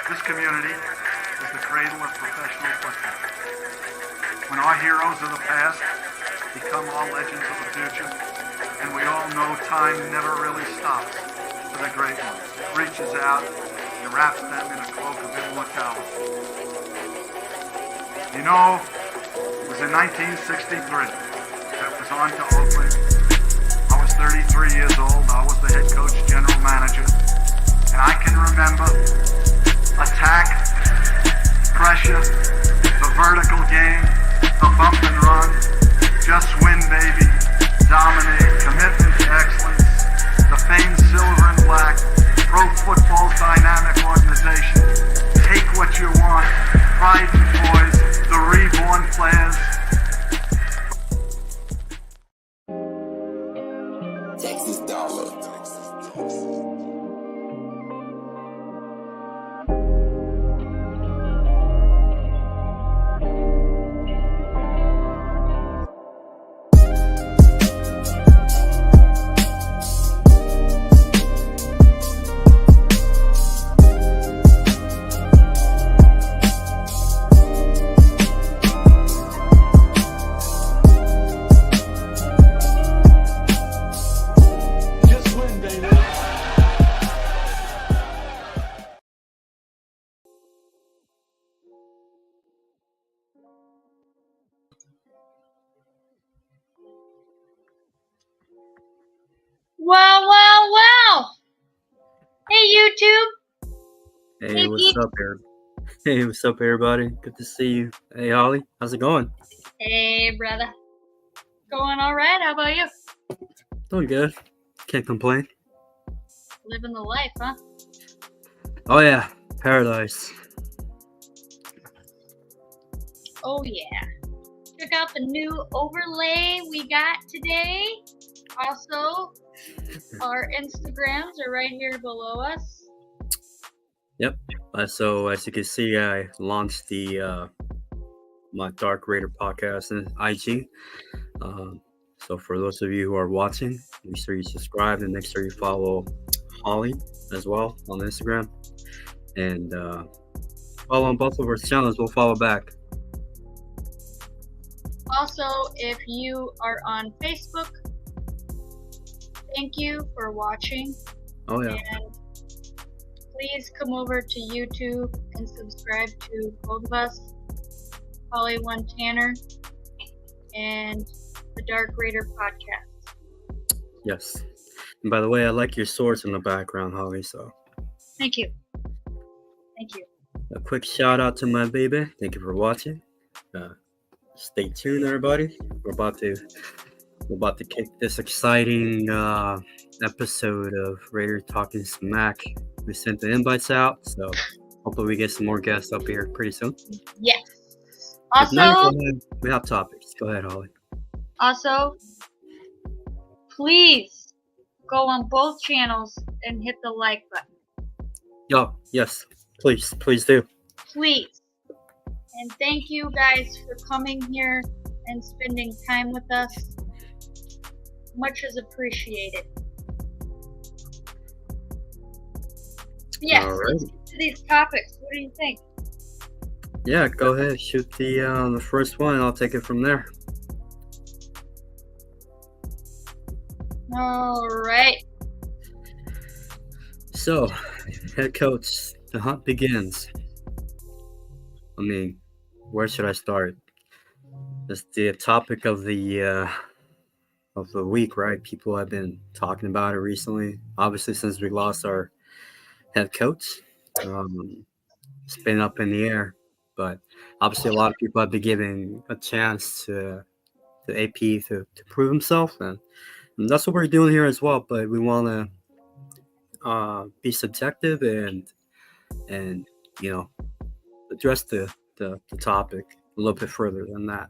This community is the cradle of professional football. When our heroes of the past become our legends of the future, and we all know time never really stops for the great ones. It reaches out and wraps them in a cloak of immortality. You know, it was in 1963 that was on to Oakland. I was 33 years old. I was the head coach, general manager. And I can remember attack, pressure, the vertical game, the bump and run, just win, baby, dominate, commitment to excellence, the famed silver and black, pro football's dynamic organization. Take what you want, pride and poise, the reborn players. Texas Dollar. Wow. Hey, YouTube. Hey, Hey, what's Pete. up, everybody? Hey, what's up, everybody? Good to see you. Hey, Holly, how's it going? Hey, brother. Going all right? How about you? Doing good. Can't complain. Living the life, huh? Oh yeah, paradise. Oh, yeah. Check out the new overlay we got today. Also, our Instagrams are right here below us. Yep. So as you can see, I launched the my Dark Raider podcast and IG. So for those of you who are watching, make sure you subscribe and make sure you follow Holly as well on Instagram. And follow on both of our channels. We'll follow back. Also, if you are on Facebook, thank you for watching. Oh yeah. And please come over to YouTube and subscribe to both of us, Holly One Tanner, and the Dark Raider podcast. Yes. And by the way, I like your swords in the background, Holly. So Thank you. Thank you. a quick shout out to my baby. Thank you for watching. Stay tuned, everybody. We're about to kick this exciting episode of Raider Talking Smack. We sent the invites out, so hopefully we get some more guests up here pretty soon. Yes. If not, Also, go ahead. We have topics. Go ahead, Holly. Please go on both channels and hit the like button. Yo, yes, please do. Please. And thank you guys for coming here and spending time with us. Much is appreciated. Yes, All right. let's get to these topics. What do you think? Yeah, go ahead. Shoot the first one, and I'll take it from there. All right. So, head coach, the hunt begins. I mean, where should I start? It's the topic of the week, right? People have been talking about it recently. Obviously, since we lost our head coach, it's been up in the air. But obviously, a lot of people have been giving a chance to AP to prove himself, and that's what we're doing here as well. But we want to be subjective and address the topic a little bit further than that.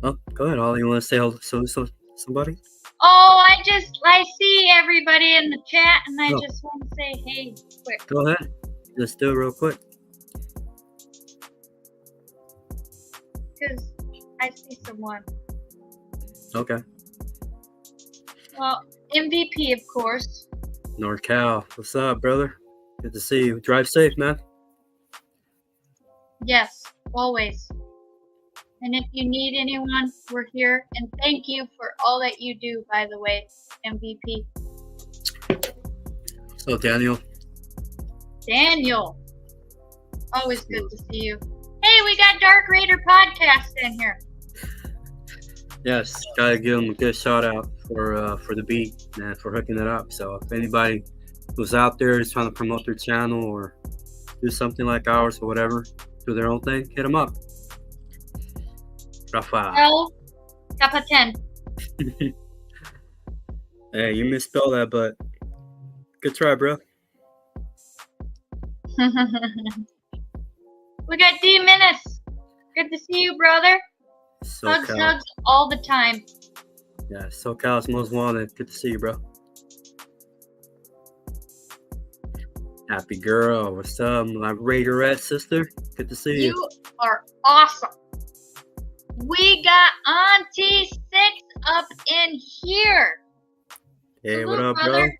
Oh, go ahead, Ollie. You want to say hello to somebody? Oh, I see everybody in the chat, and I Oh. just want to say hey quick. Go ahead. Let's do it real quick. Because I see someone. Okay. Well, MVP, of course. NorCal. What's up, brother? Good to see you. Drive safe, man. Yes, always. And if you need anyone, we're here. And thank you for all that you do, by the way, MVP. So, Daniel. Daniel. Always good to see you. Hey, we got Dark Raider Podcast in here. Yes, gotta give him a good shout out for the beat and for hooking it up. So if anybody who's out there is trying to promote their channel or do something like ours or whatever, do their own thing, hit them up. Rafa. El Capitan. Hey, you misspelled that, but good try, bro. We got D Menace. Good to see you, brother. Hugs, SoCal. hugs all the time. Yeah, SoCal's most wanted. Good to see you, bro. Happy girl. What's up, my Raiderette sister? Good to see you. You are awesome. We got Auntie Six up in here. Hey, Salute, what up, bro? brother.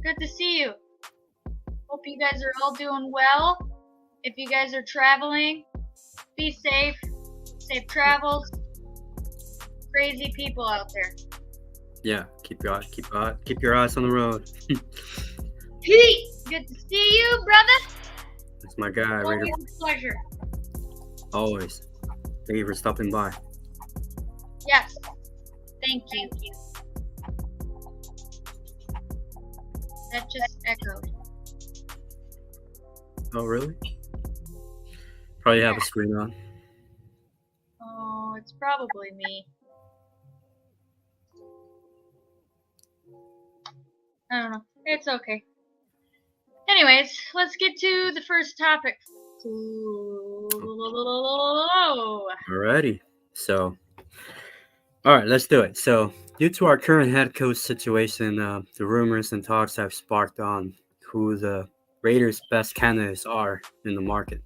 Good to see you. Hope you guys are all doing well. If you guys are traveling, be safe. Safe travels. Crazy people out there. Yeah, keep your eyes on the road. Pete, good to see you, brother. That's my guy, Raider. Always a pleasure. Always. Thank you for stopping by. Yes. Thank you. That just echoed. Oh, really? Probably have a screen on. Oh, it's probably me. I don't know. It's okay. Anyways, let's get to the first topic. Alrighty. So, all right, let's do it. So, due to our current head coach situation, the rumors and talks have sparked on who the Raiders' best candidates are in the market.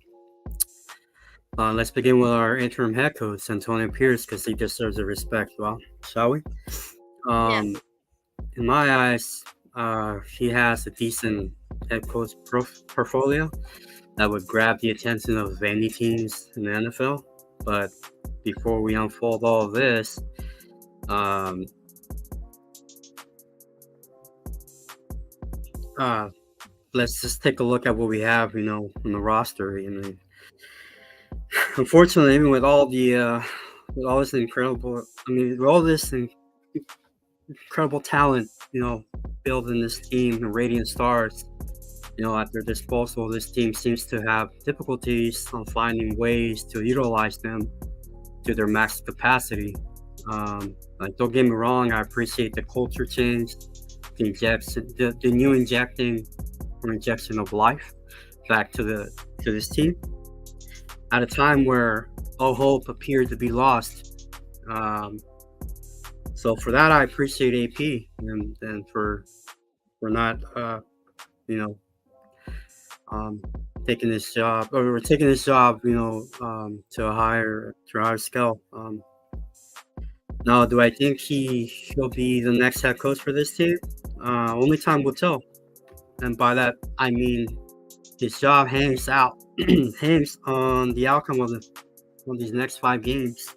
Let's begin with our interim head coach, Antonio Pierce, because he deserves the respect. Well, shall we? Yes. In my eyes, he has a decent head coach portfolio that would grab the attention of any teams in the NFL. But before we unfold all of this, let's just take a look at what we have, on the roster. Unfortunately, even with all this incredible talent, building this team and radiant stars, at their disposal, this team seems to have difficulties on finding ways to utilize them to their max capacity. Don't get me wrong, I appreciate the culture change, the new injection of life back to this team at a time where all hope appeared to be lost. So for that, I appreciate AP and for not taking this job to a higher scale. Now, do I think he'll be the next head coach for this team? Only time will tell. And by that, I mean his job hangs on the outcome of these next 5 games.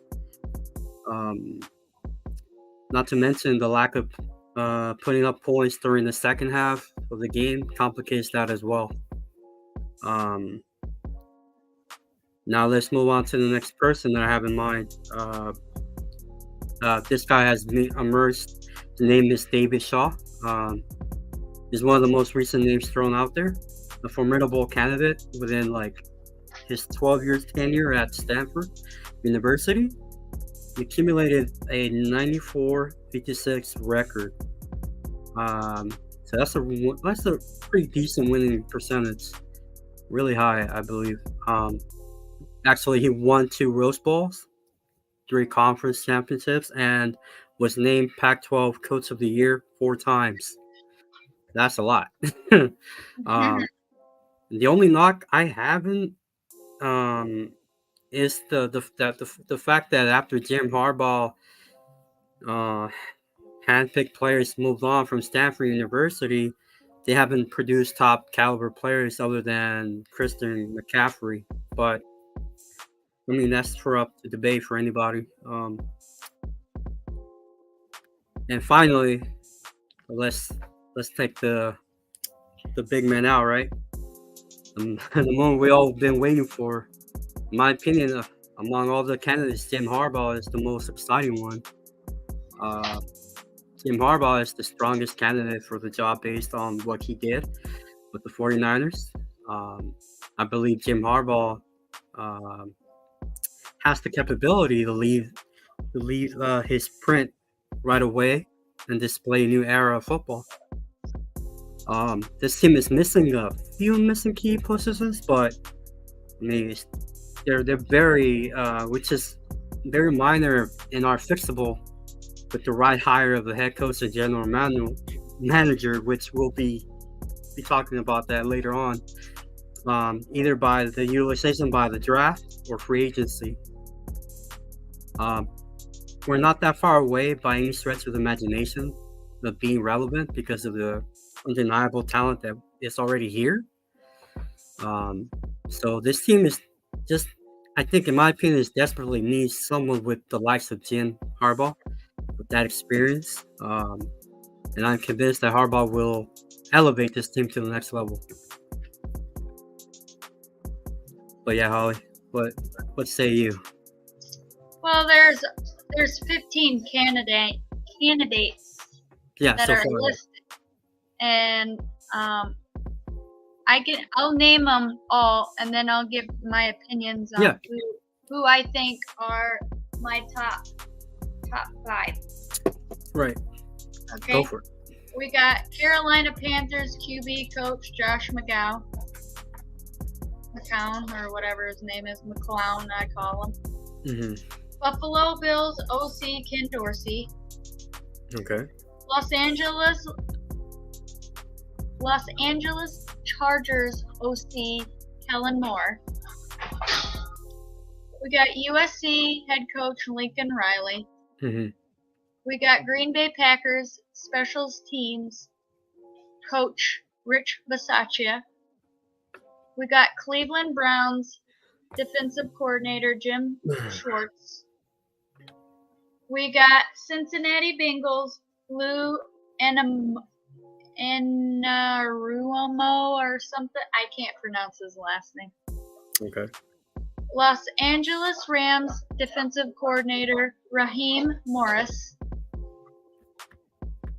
Not to mention the lack of putting up points during the second half of the game complicates that as well. Now let's move on to the next person that I have in mind. This guy has emerged. The name is David Shaw. He's one of the most recent names thrown out there. A formidable candidate within his 12-year tenure at Stanford University. He accumulated a 94-56 record. So that's a pretty decent winning percentage. Really high, I believe. Actually, he won 2 Rose Bowls, 3 conference championships, and was named Pac-12 Coach of the Year 4 times. That's a lot. The only knock I haven't is the fact that after Jim Harbaugh handpicked players moved on from Stanford University, they haven't produced top caliber players other than Christian McCaffrey. But I mean, that's for up to debate for anybody. And finally, let's take the big man out, right? The moment we all been waiting for. In my opinion, among all the candidates, Jim Harbaugh is the most exciting one. Jim Harbaugh is the strongest candidate for the job based on what he did with the 49ers. I believe Jim Harbaugh has the capability to leave his print right away and display a new era of football. This team is missing a few key positions, but I mean, they're very which is very minor and are fixable with the right hire of the head coach and general manager, which we'll be talking about that later on. Either by the utilization by the draft or free agency. We're not that far away by any stretch of the imagination of being relevant because of the undeniable talent that is already here. So this team is just, I think in my opinion, is desperately needs someone with the likes of Jim Harbaugh with that experience. And I'm convinced that Harbaugh will elevate this team to the next level. But yeah, Holly, what say you? Well, there's 15 candidates that are listed, and I'll name them all, and then I'll give my opinions on who I think are my top 5. Right. Okay. Go for it. We got Carolina Panthers QB coach Josh McCown, or whatever his name is, McClown, I call him. Mm-hmm. Buffalo Bills OC Ken Dorsey. Okay. Los Angeles Chargers OC Kellen Moore. We got USC head coach Lincoln Riley. Mm-hmm. We got Green Bay Packers specials teams coach Rich Bisaccia. We got Cleveland Browns defensive coordinator Jim Schwartz. We got Cincinnati Bengals Lou Anarumo or something. I can't pronounce his last name. Okay. Los Angeles Rams defensive coordinator Raheem Morris.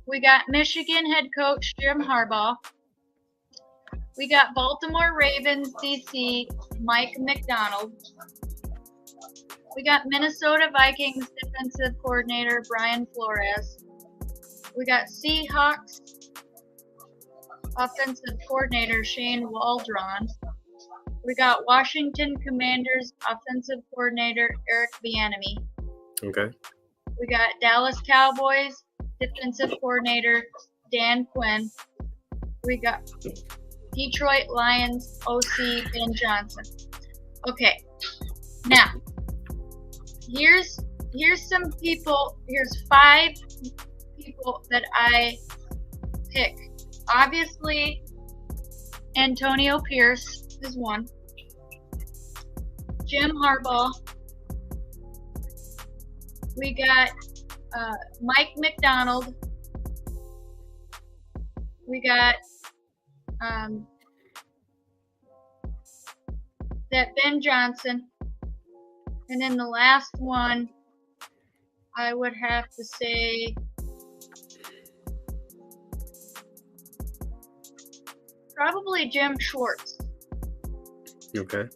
We got Michigan head coach Jim Harbaugh. We got Baltimore Ravens DC Mike McDonald. We got Minnesota Vikings defensive coordinator Brian Flores. We got Seahawks offensive coordinator Shane Waldron. We got Washington Commanders offensive coordinator Eric Bieniemy. Okay. We got Dallas Cowboys defensive coordinator Dan Quinn. We got Detroit Lions OC Ben Johnson. Okay. Now, here's some people. Here's 5 people that I pick. Obviously, Antonio Pierce is one. Jim Harbaugh. We got Mike McDonald. We got that Ben Johnson. And then the last one, I would have to say probably Jim Schwartz. Okay.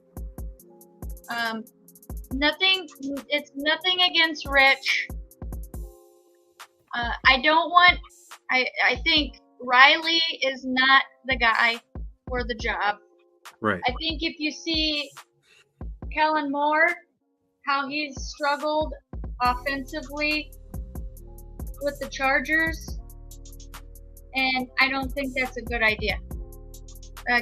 It's nothing against Rich. I think Riley is not the guy for the job. Right. I think if you see Kellen Moore, how he's struggled offensively with the Chargers, and I don't think that's a good idea.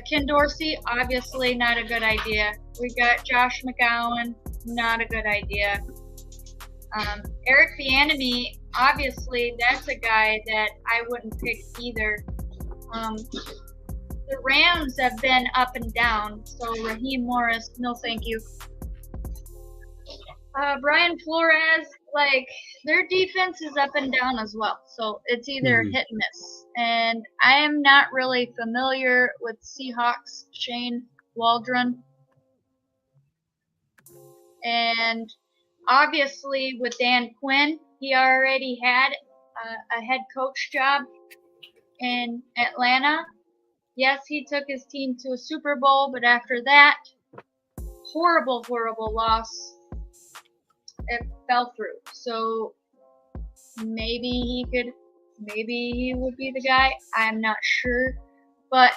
Ken Dorsey, obviously not a good idea. We got Josh McCown, not a good idea. Eric Bieniemy, obviously that's a guy that I wouldn't pick either. The Rams have been up and down, so Raheem Morris, no thank you. Brian Flores, like, their defense is up and down as well, so it's either hit and miss. And I am not really familiar with Seahawks Shane Waldron. And obviously with Dan Quinn, he already had a head coach job in Atlanta. Yes, he took his team to a Super Bowl, but after that, horrible loss. It fell through. So maybe he would be the guy. I'm not sure. But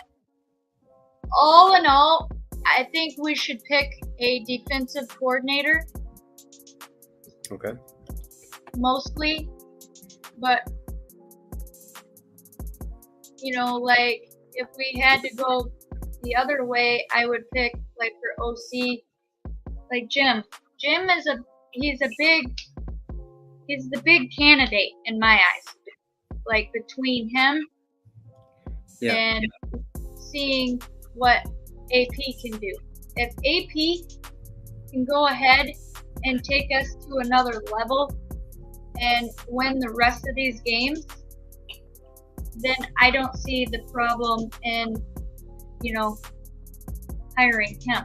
all in all, I think we should pick a defensive coordinator. Okay. Mostly. But, like, if we had to go the other way, I would pick, like, for OC, like Jim. Jim is he's the big candidate in my eyes. Like, between him and seeing what AP can do. If AP can go ahead and take us to another level and win the rest of these games, then I don't see the problem in, hiring him.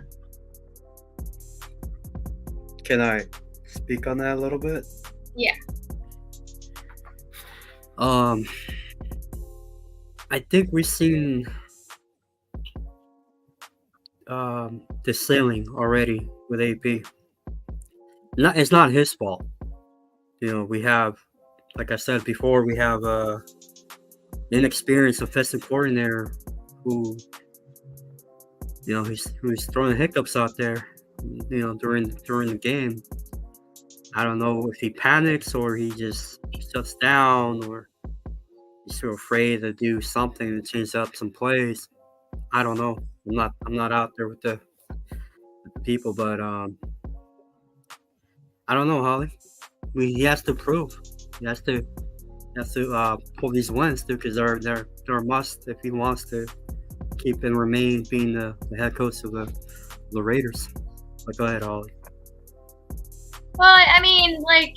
Can I speak on that a little bit? Yeah. I think we've seen the ceiling already with AP. It's not his fault. We have, like I said before, we have inexperienced offensive coordinator who, who's throwing hiccups out there, during the game. I don't know if he panics or he just shuts down or he's so afraid to do something to change up some plays. I don't know. I'm not out there with the people, but I don't know, Holly. He has to prove. He has to pull these wins too, because they're a must if he wants to keep and remain being the head coach of the Raiders. But go ahead, Holly. Well, I mean, like,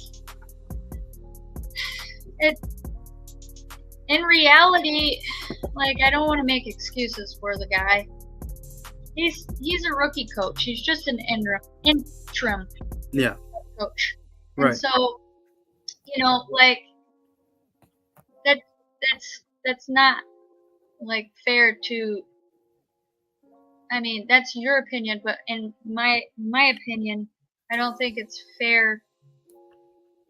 in reality, like, I don't want to make excuses for the guy. He's a rookie coach. He's just an interim coach. And Right. so, like, that's not, like, fair to. I mean, that's your opinion, but in my opinion, I don't think it's fair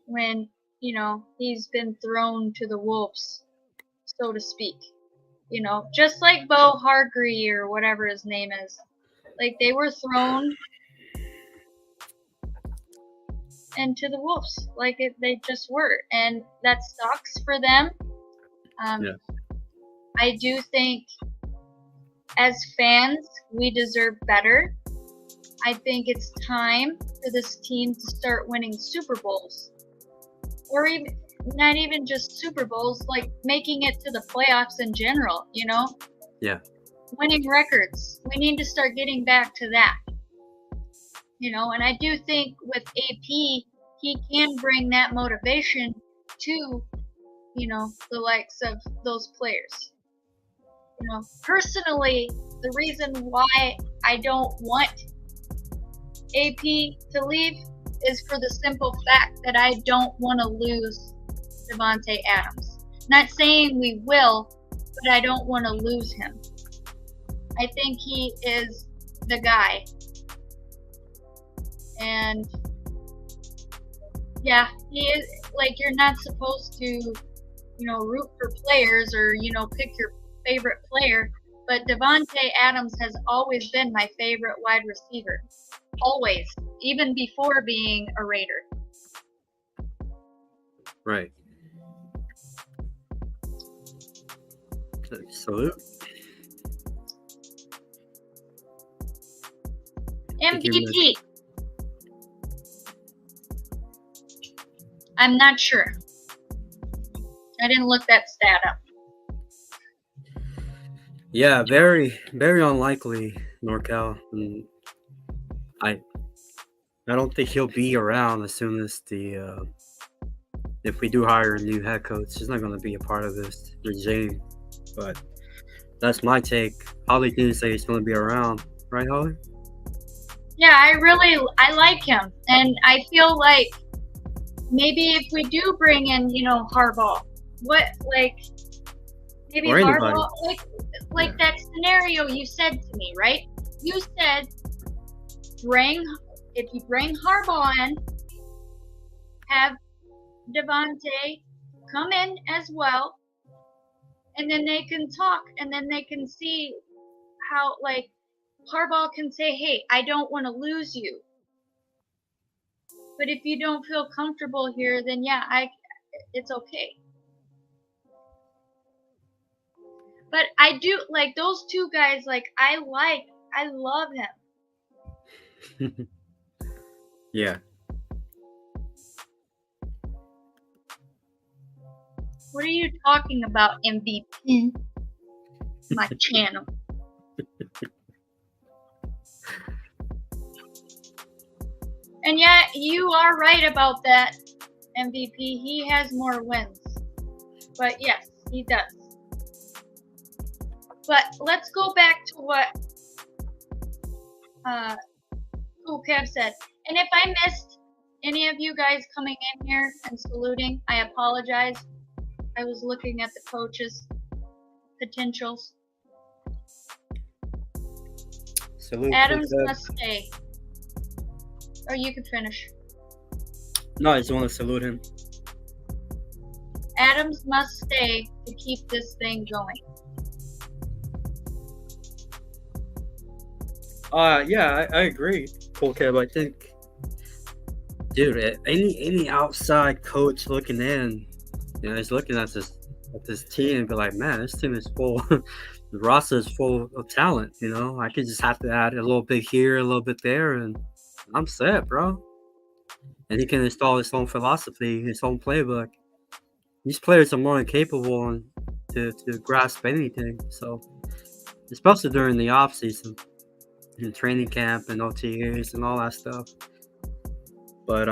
when, he's been thrown to the wolves, so to speak. Just like Bo Hargree or whatever his name is. Like, they were thrown into the wolves. Like, they just were. And that sucks for them. I do think as fans, we deserve better. I think it's time for this team to start winning Super Bowls. Or even not even just Super Bowls, like making it to the playoffs in general, Yeah. Winning records. We need to start getting back to that. And I do think with AP, he can bring that motivation to, the likes of those players. Personally, the reason why I don't want AP to leave is for the simple fact that I don't want to lose Davante Adams. Not saying we will, but I don't want to lose him. I think he is the guy. And yeah, he is, like, you're not supposed to, root for players or, pick your favorite player, but Davante Adams has always been my favorite wide receiver. Always, even before being a Raider. Right. Salute. MVP. I'm not sure. I didn't look that stat up. Yeah, very, very unlikely, NorCal. And I I don't think he'll be around as soon as if we do hire a new head coach. He's not going to be a part of this regime. But that's my take. Holly didn't say he's going to be around, right, Holly? Yeah, I like him, and I feel like maybe if we do bring in, Harbaugh, maybe Or anybody. Harbaugh, like that scenario you said to me, right? You said if you bring Harbaugh in, have Devontae come in as well, and then they can talk, and then they can see how, Harbaugh can say, hey, I don't want to lose you. But if you don't feel comfortable here, then yeah, it's okay. But I do like those two guys, I love him. Yeah. What are you talking about, MVP? My channel. And yeah, you are right about that, MVP. He has more wins. But yes, he does. But let's go back to what Cool Kev said. And if I missed any of you guys coming in here and saluting, I apologize. I was looking at the coaches' potentials. Salute. Adams must stay. Or you can finish. No, I just want to salute him. Adams must stay to keep this thing going. Yeah, I agree, Cool Kev. I think, dude, any outside coach looking in, is looking at this team and be like, man, this team is full. The roster is full of talent. I could just have to add a little bit here, a little bit there, and I'm set, bro. And he can install his own philosophy, his own playbook. These players are more than capable to grasp anything. So, especially during the off season, in training camp and OTAs and all that stuff. But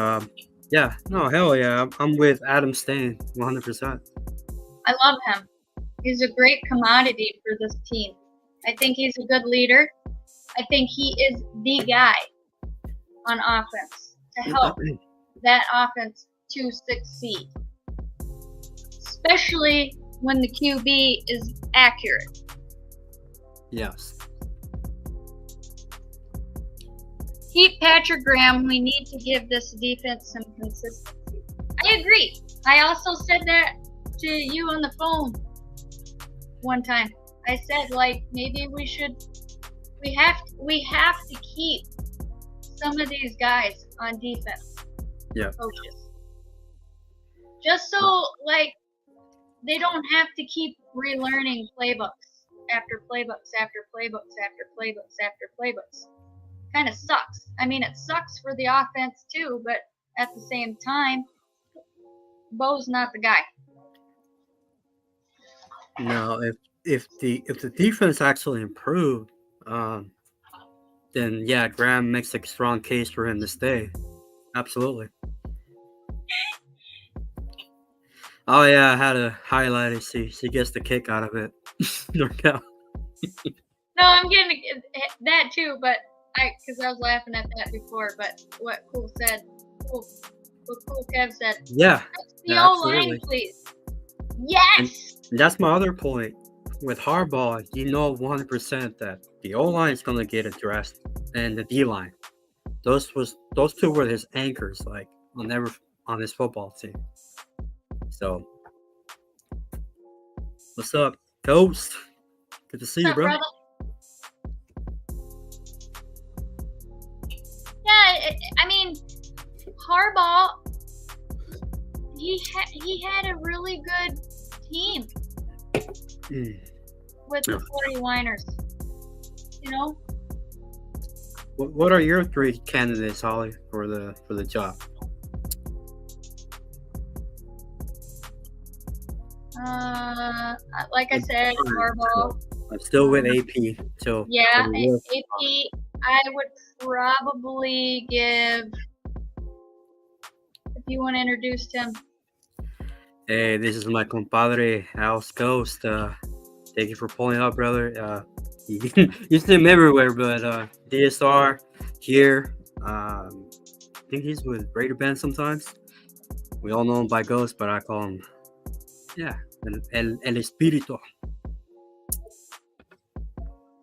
yeah, no, hell yeah, I'm with Adam Stain 100%. I love him. He's a great commodity for this team. I think he's a good leader. I think he is the guy on offense to help that offense to succeed. Especially when the QB is accurate. Yes. Keep Patrick Graham. We need to give this defense some consistency. I agree. I also said that to you on the phone one time. I said, maybe we have to keep some of these guys on defense. Yeah. Coaches. Just so, they don't have to keep relearning playbooks after playbooks after playbooks after playbooks after playbooks. Kind of sucks. I mean, it sucks for the offense too, but at the same time, Bo's not the guy. No, if the defense actually improved, then yeah, Graham makes a strong case for him to stay. Absolutely. Oh yeah, I had to highlight it. She gets the kick out of it. No, I'm getting that too, but because I was laughing at that before. But what Cool Kev said. Yeah. The O-line, please. Yes. And that's my other point. With Harbaugh, 100% that the O-line is gonna get addressed, and the D-line. Those two were his anchors, on his football team. So, what's up, Ghost? Good to see you, bro. Brother? Yeah, I mean, Harbaugh, he had a really good team with the 49ers. What are your three candidates, Holly, for the job? Like I said, Harbaugh. I'm still with AP till Yeah, till the wheels- AP, I would probably give, if you want to introduce him. Hey, this is my compadre, House Ghost. Thank you for pulling up, brother. You see him everywhere, but DSR here. I think he's with Raider Band sometimes. We all know him by Ghost, but I call him, El Espíritu.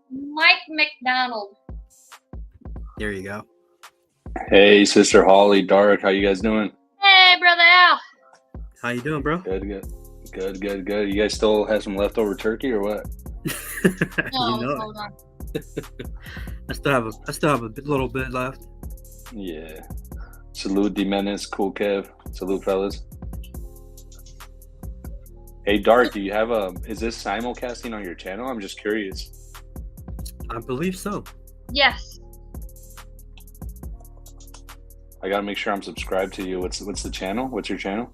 Mike McDonald. There you go. Hey, Sister Holly, Dark, how you guys doing? Hey, Brother Al. How you doing, bro? Good. You guys still have some leftover turkey or what? No, You know it. hold on. I still have a little bit left. Yeah. Salute D Menace, Cool Kev. Salute, fellas. Hey, Dark, do you have is this simulcasting on your channel? I'm just curious. I believe so. Yes. I gotta make sure I'm subscribed to you. What's the channel? What's your channel?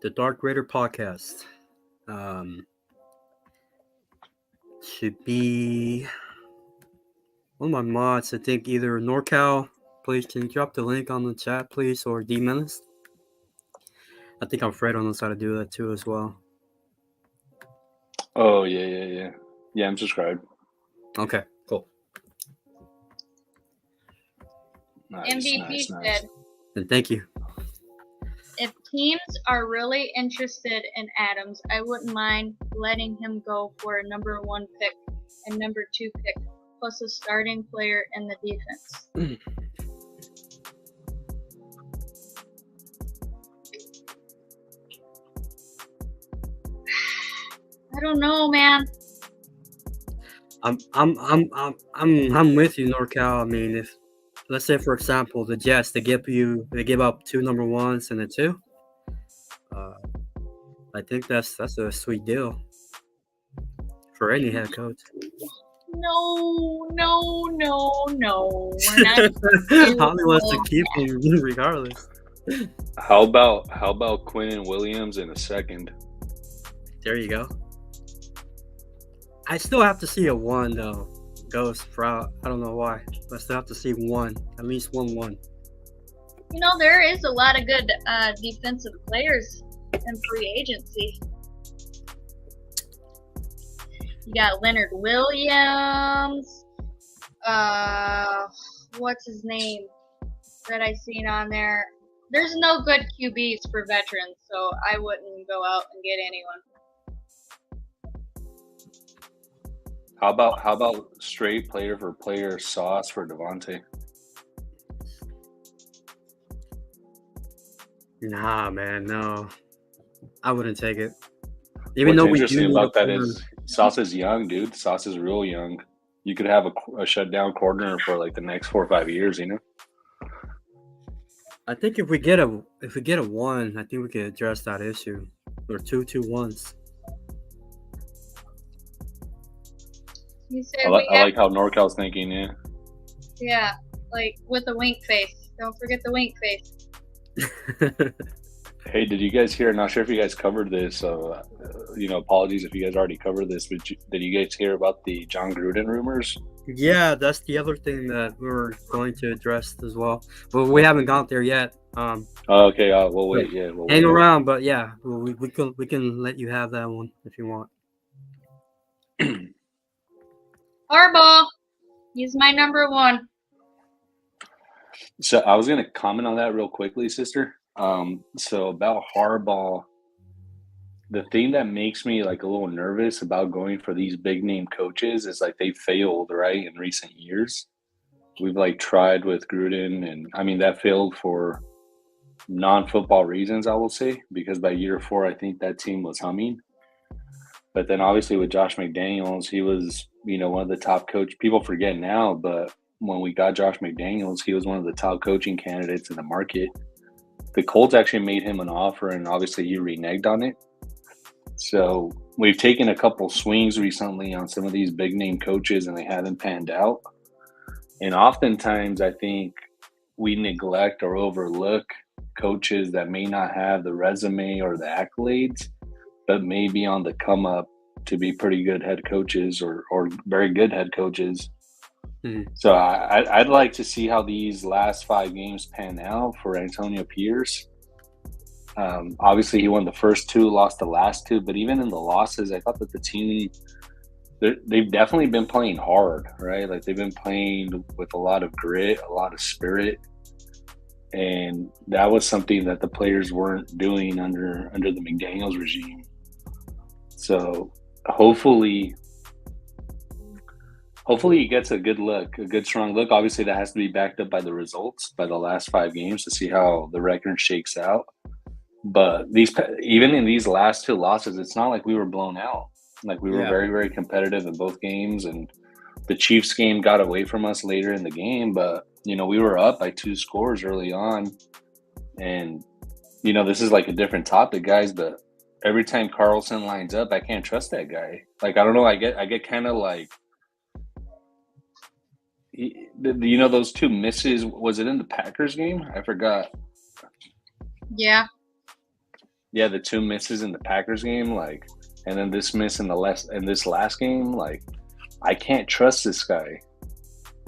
The Dark Raider podcast. Should be one of my mods. I think either NorCal. Please, can you drop the link on the chat, please, or D Menace? I think I'm Fred knows how to do that too as well. Oh, yeah. Yeah, I'm subscribed. Okay, cool. Nice, MVP nice. said, And thank you. if teams are really interested in Adams, I wouldn't mind letting him go for a number 1 pick and number 2 pick, plus a starting player in the defense. I don't know, man. I'm with you, NorCal. I mean, if let's say for example the Jets they give up 2 number 1s and a 2. I think that's a sweet deal for any head coach. No. We're not. Holly wants to keep him regardless. How about Quinn Williams in a second? There you go. I still have to see a 1 though. Ghost Sprout. I don't know why. I still have to see 1. At least 1. You know, there is a lot of good defensive players in free agency. You got Leonard Williams. What's his name that I seen on there? There's no good QBs for veterans, so I wouldn't go out and get anyone. How about straight player for player sauce for Devontae? Nah, man, no. I wouldn't take it. Even What's though we interesting do about that need a is Sauce is young, dude. Sauce is real young. You could have a shutdown corner for like the next 4 or 5 years, you know? I think if we get a 1, I think we can address that issue. Or 2 1s. You said I like how NorCal's thinking, yeah. yeah, like with a wink face. Don't forget the wink face. Hey, did you guys hear? Not sure if you guys covered this. Apologies if you guys already covered this, but did you guys hear about the John Gruden rumors? Yeah, that's the other thing that we're going to address as well. But we haven't got there yet. Okay, we'll wait. Yeah, we'll Hang wait. around, but yeah, we can let you have that one if you want. Harbaugh, he's my number 1. So I was going to comment on that real quickly, sister. So about Harbaugh, the thing that makes me like a little nervous about going for these big name coaches is like they failed, right, in recent years. We've like tried with Gruden, and I mean that failed for non-football reasons, I will say, because by year 4, I think that team was humming. But then obviously with Josh McDaniels, he was, one of the top coach. People forget now, but when we got Josh McDaniels, he was one of the top coaching candidates in the market. The Colts actually made him an offer, and obviously he reneged on it. So we've taken a couple swings recently on some of these big name coaches, and they haven't panned out. And oftentimes I think we neglect or overlook coaches that may not have the resume or the accolades, but may be on the come up to be pretty good head coaches or very good head coaches. Mhm. So I'd like to see how these last 5 games pan out for Antonio Pierce. Obviously, he won the first 2, lost the last 2, but even in the losses, I thought that the team they've definitely been playing hard, right? Like they've been playing with a lot of grit, a lot of spirit, and that was something that the players weren't doing under the McDaniels regime. So hopefully he gets a good look, a good strong look. Obviously, that has to be backed up by the results, by the last 5 games to see how the record shakes out. But even in these last 2 losses, it's not like we were blown out. Like we were Yeah. very, very competitive in both games, and the Chiefs game got away from us later in the game. But we were up by 2 scores early on, and this is like a different topic, guys. But every time Carlson lines up, I can't trust that guy. Like I don't know, I get kind of like, those 2 misses. Was it in the Packers game? I forgot. Yeah. Yeah, the 2 misses in the Packers game, like, and then this miss in this last game, like, I can't trust this guy.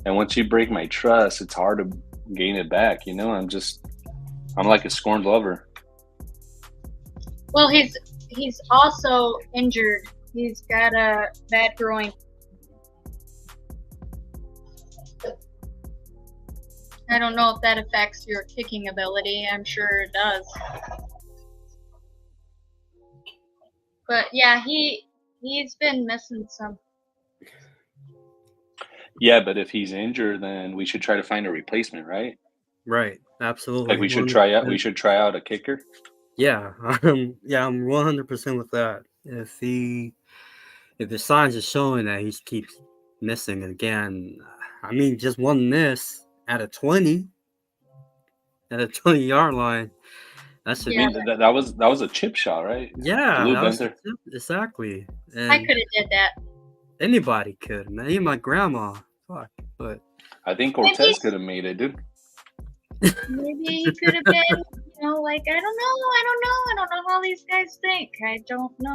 And once you break my trust, it's hard to gain it back. I'm like a scorned lover. Well, he's also injured. He's got a bad groin. I don't know if that affects your kicking ability. I'm sure it does. But yeah, he's been missing some. Yeah, but if he's injured, then we should try to find a replacement, right? Right. Absolutely. Like we should try out a kicker. Yeah. Yeah, I'm 100% with that. If the signs are showing that he keeps missing again, I mean, just one miss at a 20-yard line. That should Yeah. be. That was a chip shot, right? Yeah, Blue that was Panther. I exactly. could And have did that. anybody could, man. Even my grandma. Fuck. But I think Cortez could have made it, dude. Maybe he could have been, like, I don't know how these guys think. I don't know.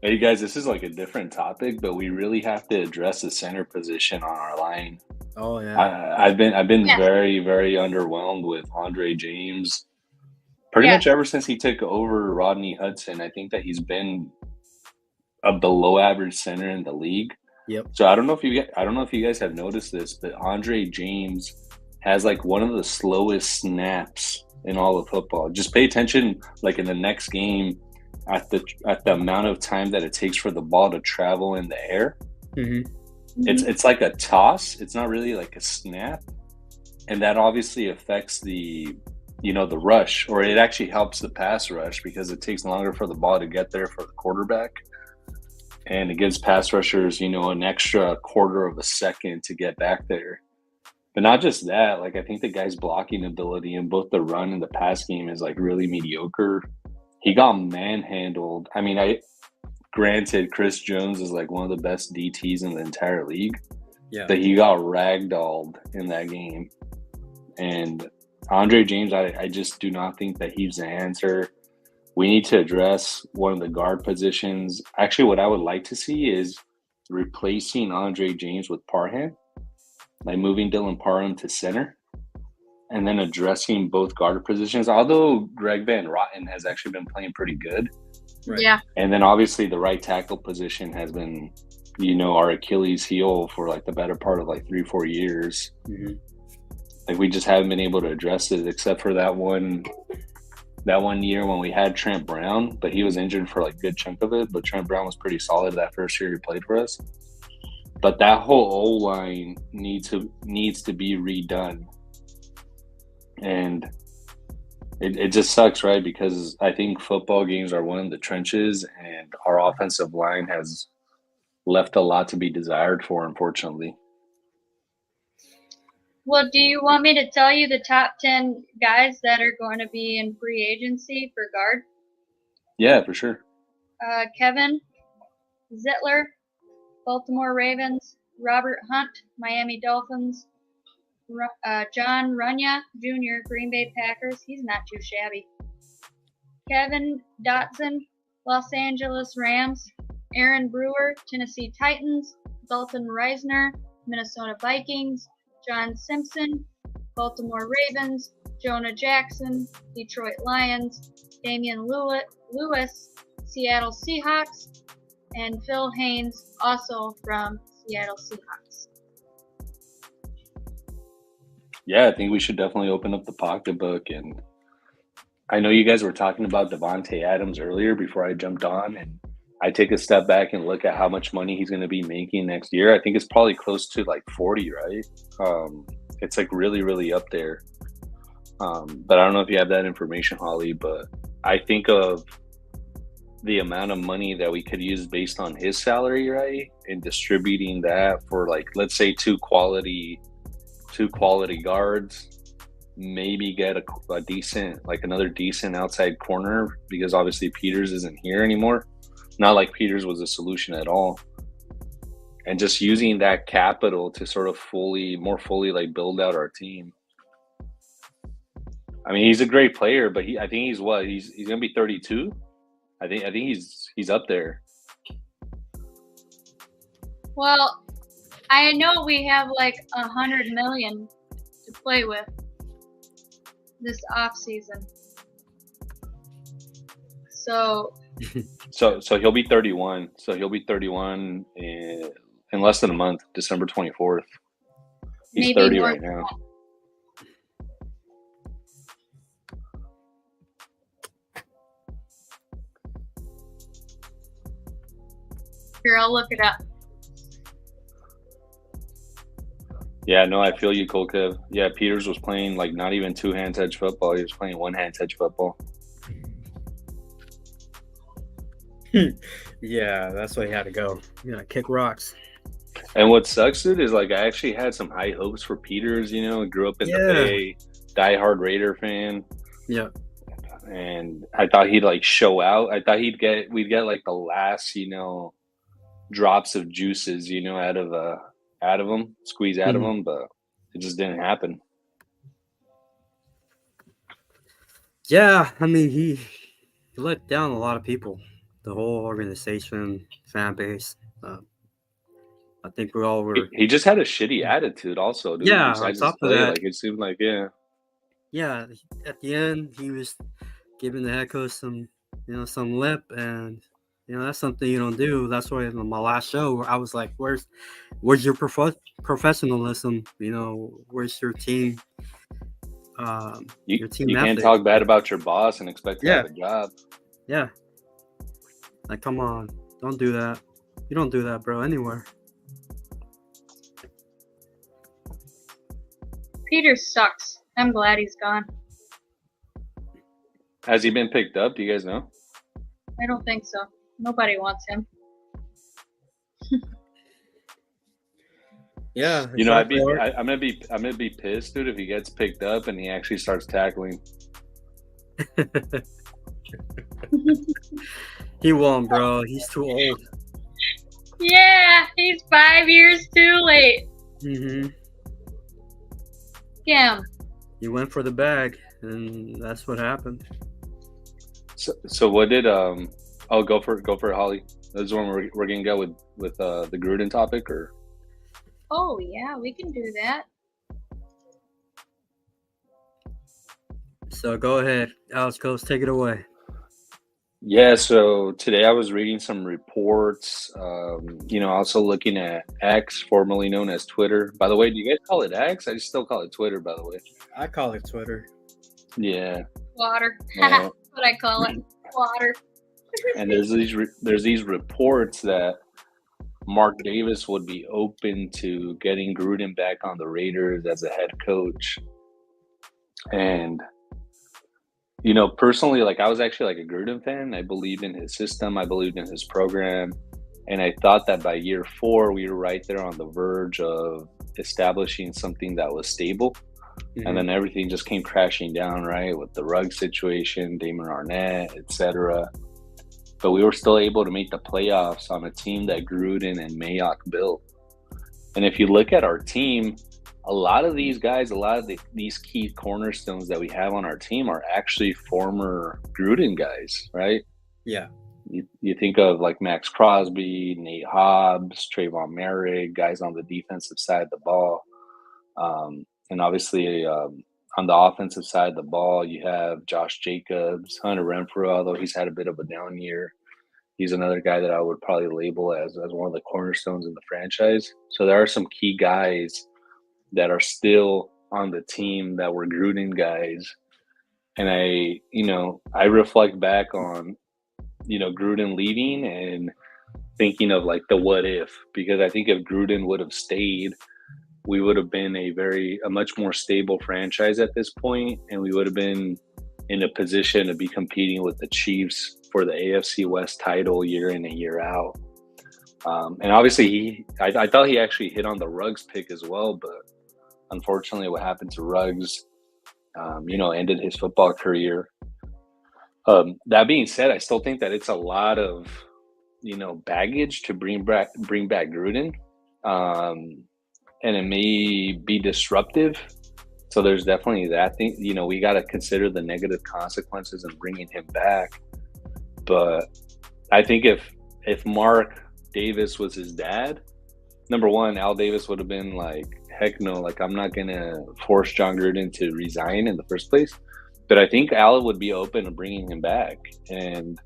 Hey guys, this is like a different topic, but we really have to address the center position on our line. oh yeah, I've been Yeah. very, very underwhelmed with Andre James. Pretty Yeah. much ever since he took over Rodney Hudson, I think that he's been a below average center in the league. Yep. So I don't know if you guys have noticed this, but Andre James has like one of the slowest snaps in all of football. Just pay attention, like in the next game, at the amount of time that it takes for the ball to travel in the air. Mm-hmm. It's like a toss. It's not really like a snap, and that obviously affects the rush, or it actually helps the pass rush because it takes longer for the ball to get there for the quarterback, and it gives pass rushers an extra quarter of a second to get back there. But not just that, like I think the guy's blocking ability in both the run and the pass game is like really mediocre. He got manhandled. I mean, granted, Chris Jones is like one of the best DTs in the entire league, Yeah. but he got ragdolled in that game. And Andre James, I just do not think that he's the answer. We need to address one of the guard positions. Actually, what I would like to see is replacing Andre James with Parham, like moving Dylan Parham to center, and then addressing both guard positions. Although Greg Van Roten has actually been playing pretty good. Right. Yeah. And then obviously the right tackle position has been, our Achilles heel for like the better part of like 3-4 years. Mm-hmm. Like we just haven't been able to address it, except for that one year when we had Trent Brown, but he was injured for like a good chunk of it. But Trent Brown was pretty solid that first year he played for us. But that whole O-line needs to be redone. And it just sucks, right? Because I think football games are one of the trenches, and our offensive line has left a lot to be desired for, unfortunately. Well, do you want me to tell you the top 10 guys that are going to be in free agency for guard? Yeah, for sure. Kevin Zeitler, Baltimore Ravens; Robert Hunt, Miami Dolphins; John Runyan Jr., Green Bay Packers. He's not too shabby. Kevin Dotson, Los Angeles Rams, Aaron Brewer, Tennessee Titans, Dalton Reisner, Minnesota Vikings, John Simpson, Baltimore Ravens, Jonah Jackson, Detroit Lions, Damian Lewis, Seattle Seahawks, and Phil Haynes, also from Seattle Seahawks. Yeah, I think we should definitely open up the pocketbook. And I know you guys were talking about Devontae Adams earlier before I jumped on, and I take a step back and look at how much money he's going to be making next year. I think it's probably close to like 40, right? It's like really, really up there. But I don't know if you have that information, Holly, but I think of the amount of money that we could use based on his salary, right? And distributing that for, like, let's say two quality guards, maybe get a decent, like another decent outside corner, because obviously Peters isn't here anymore. Not like Peters was a solution at all. And just using that capital to sort of more fully like build out our team. I mean, he's a great player, but I think he's gonna be 32. I think he's up there. Well, I know we have like $100 million to play with this off season. So he'll be 31. So he'll be 31 in less than a month, December 24th. He's 30 right now. Here, I'll look it up. Yeah, no, I feel you, Cold Kev. Yeah, Peters was playing like not even two-hand touch football. He was playing one-hand touch football. Yeah, that's why he had to go. You gotta kick rocks. And what sucks, dude, is like I actually had some high hopes for Peters. You know, grew up in the Bay, diehard Raider fan. Yeah. And I thought he'd like show out. I thought we'd get like the last, drops of juices, out of him, squeeze out of him, but it just didn't happen. Yeah, I mean he let down a lot of people, the whole organization, fan base. I think we all were. He just had a shitty attitude, also. Dude. Yeah, on top of that, like it seemed like Yeah, at the end he was giving the head coach some lip, and that's something you don't do. That's why in my last show I was like, "Where's your professionalism? Where's your team? You can't talk bad about your boss and expect to have a job." Yeah, like come on, don't do that. You don't do that, bro. Anywhere. Peter sucks. I'm glad he's gone. Has he been picked up? Do you guys know? I don't think so. Nobody wants him. Yeah, I'm gonna be pissed, dude, if he gets picked up and he actually starts tackling. He won't, bro. He's too old. Yeah, he's 5 years too late. Mm-hmm. Yeah. He went for the bag, and that's what happened. So what did go for it, Holly. This is when we're gonna go with the Gruden topic, or? Oh yeah, we can do that. So go ahead, Alex Coast, take it away. Yeah, so today I was reading some reports, also looking at X, formerly known as Twitter. By the way, do you guys call it X? I still call it Twitter, by the way. I call it Twitter. Yeah. Water. That's what I call it. Water. And there's these reports that Mark Davis would be open to getting Gruden back on the Raiders as a head coach. And personally, like I was actually like a Gruden fan. I believed in his system. I believed in his program. And I thought that by year 4, we were right there on the verge of establishing something that was stable. Mm-hmm. And then everything just came crashing down, right? With the Rugg situation, Damon Arnett, etc. But we were still able to make the playoffs on a team that Gruden and Mayock built. And if you look at our team, a lot of these guys, these key cornerstones that we have on our team are actually former Gruden guys, right? Yeah. You think of like Max Crosby, Nate Hobbs, Trayvon Merrick, guys on the defensive side of the ball. And obviously, on the offensive side of the ball, you have Josh Jacobs, Hunter Renfrow, although he's had a bit of a down year. He's another guy that I would probably label as one of the cornerstones in the franchise. So there are some key guys that are still on the team that were Gruden guys. And I reflect back on, Gruden leaving and thinking of like the what if, because I think if Gruden would have stayed, we would have been a much more stable franchise at this point, and we would have been in a position to be competing with the Chiefs for the AFC West title year in and year out. And obviously, I thought he actually hit on the Ruggs pick as well, but unfortunately, what happened to Ruggs, ended his football career. That being said, I still think that it's a lot of, baggage to bring back Gruden. And it may be disruptive. So there's definitely that thing. We got to consider the negative consequences in bringing him back. But I think if Mark Davis was his dad, number one, Al Davis would have been like, heck no, like I'm not going to force John Gruden to resign in the first place. But I think Al would be open to bringing him back. And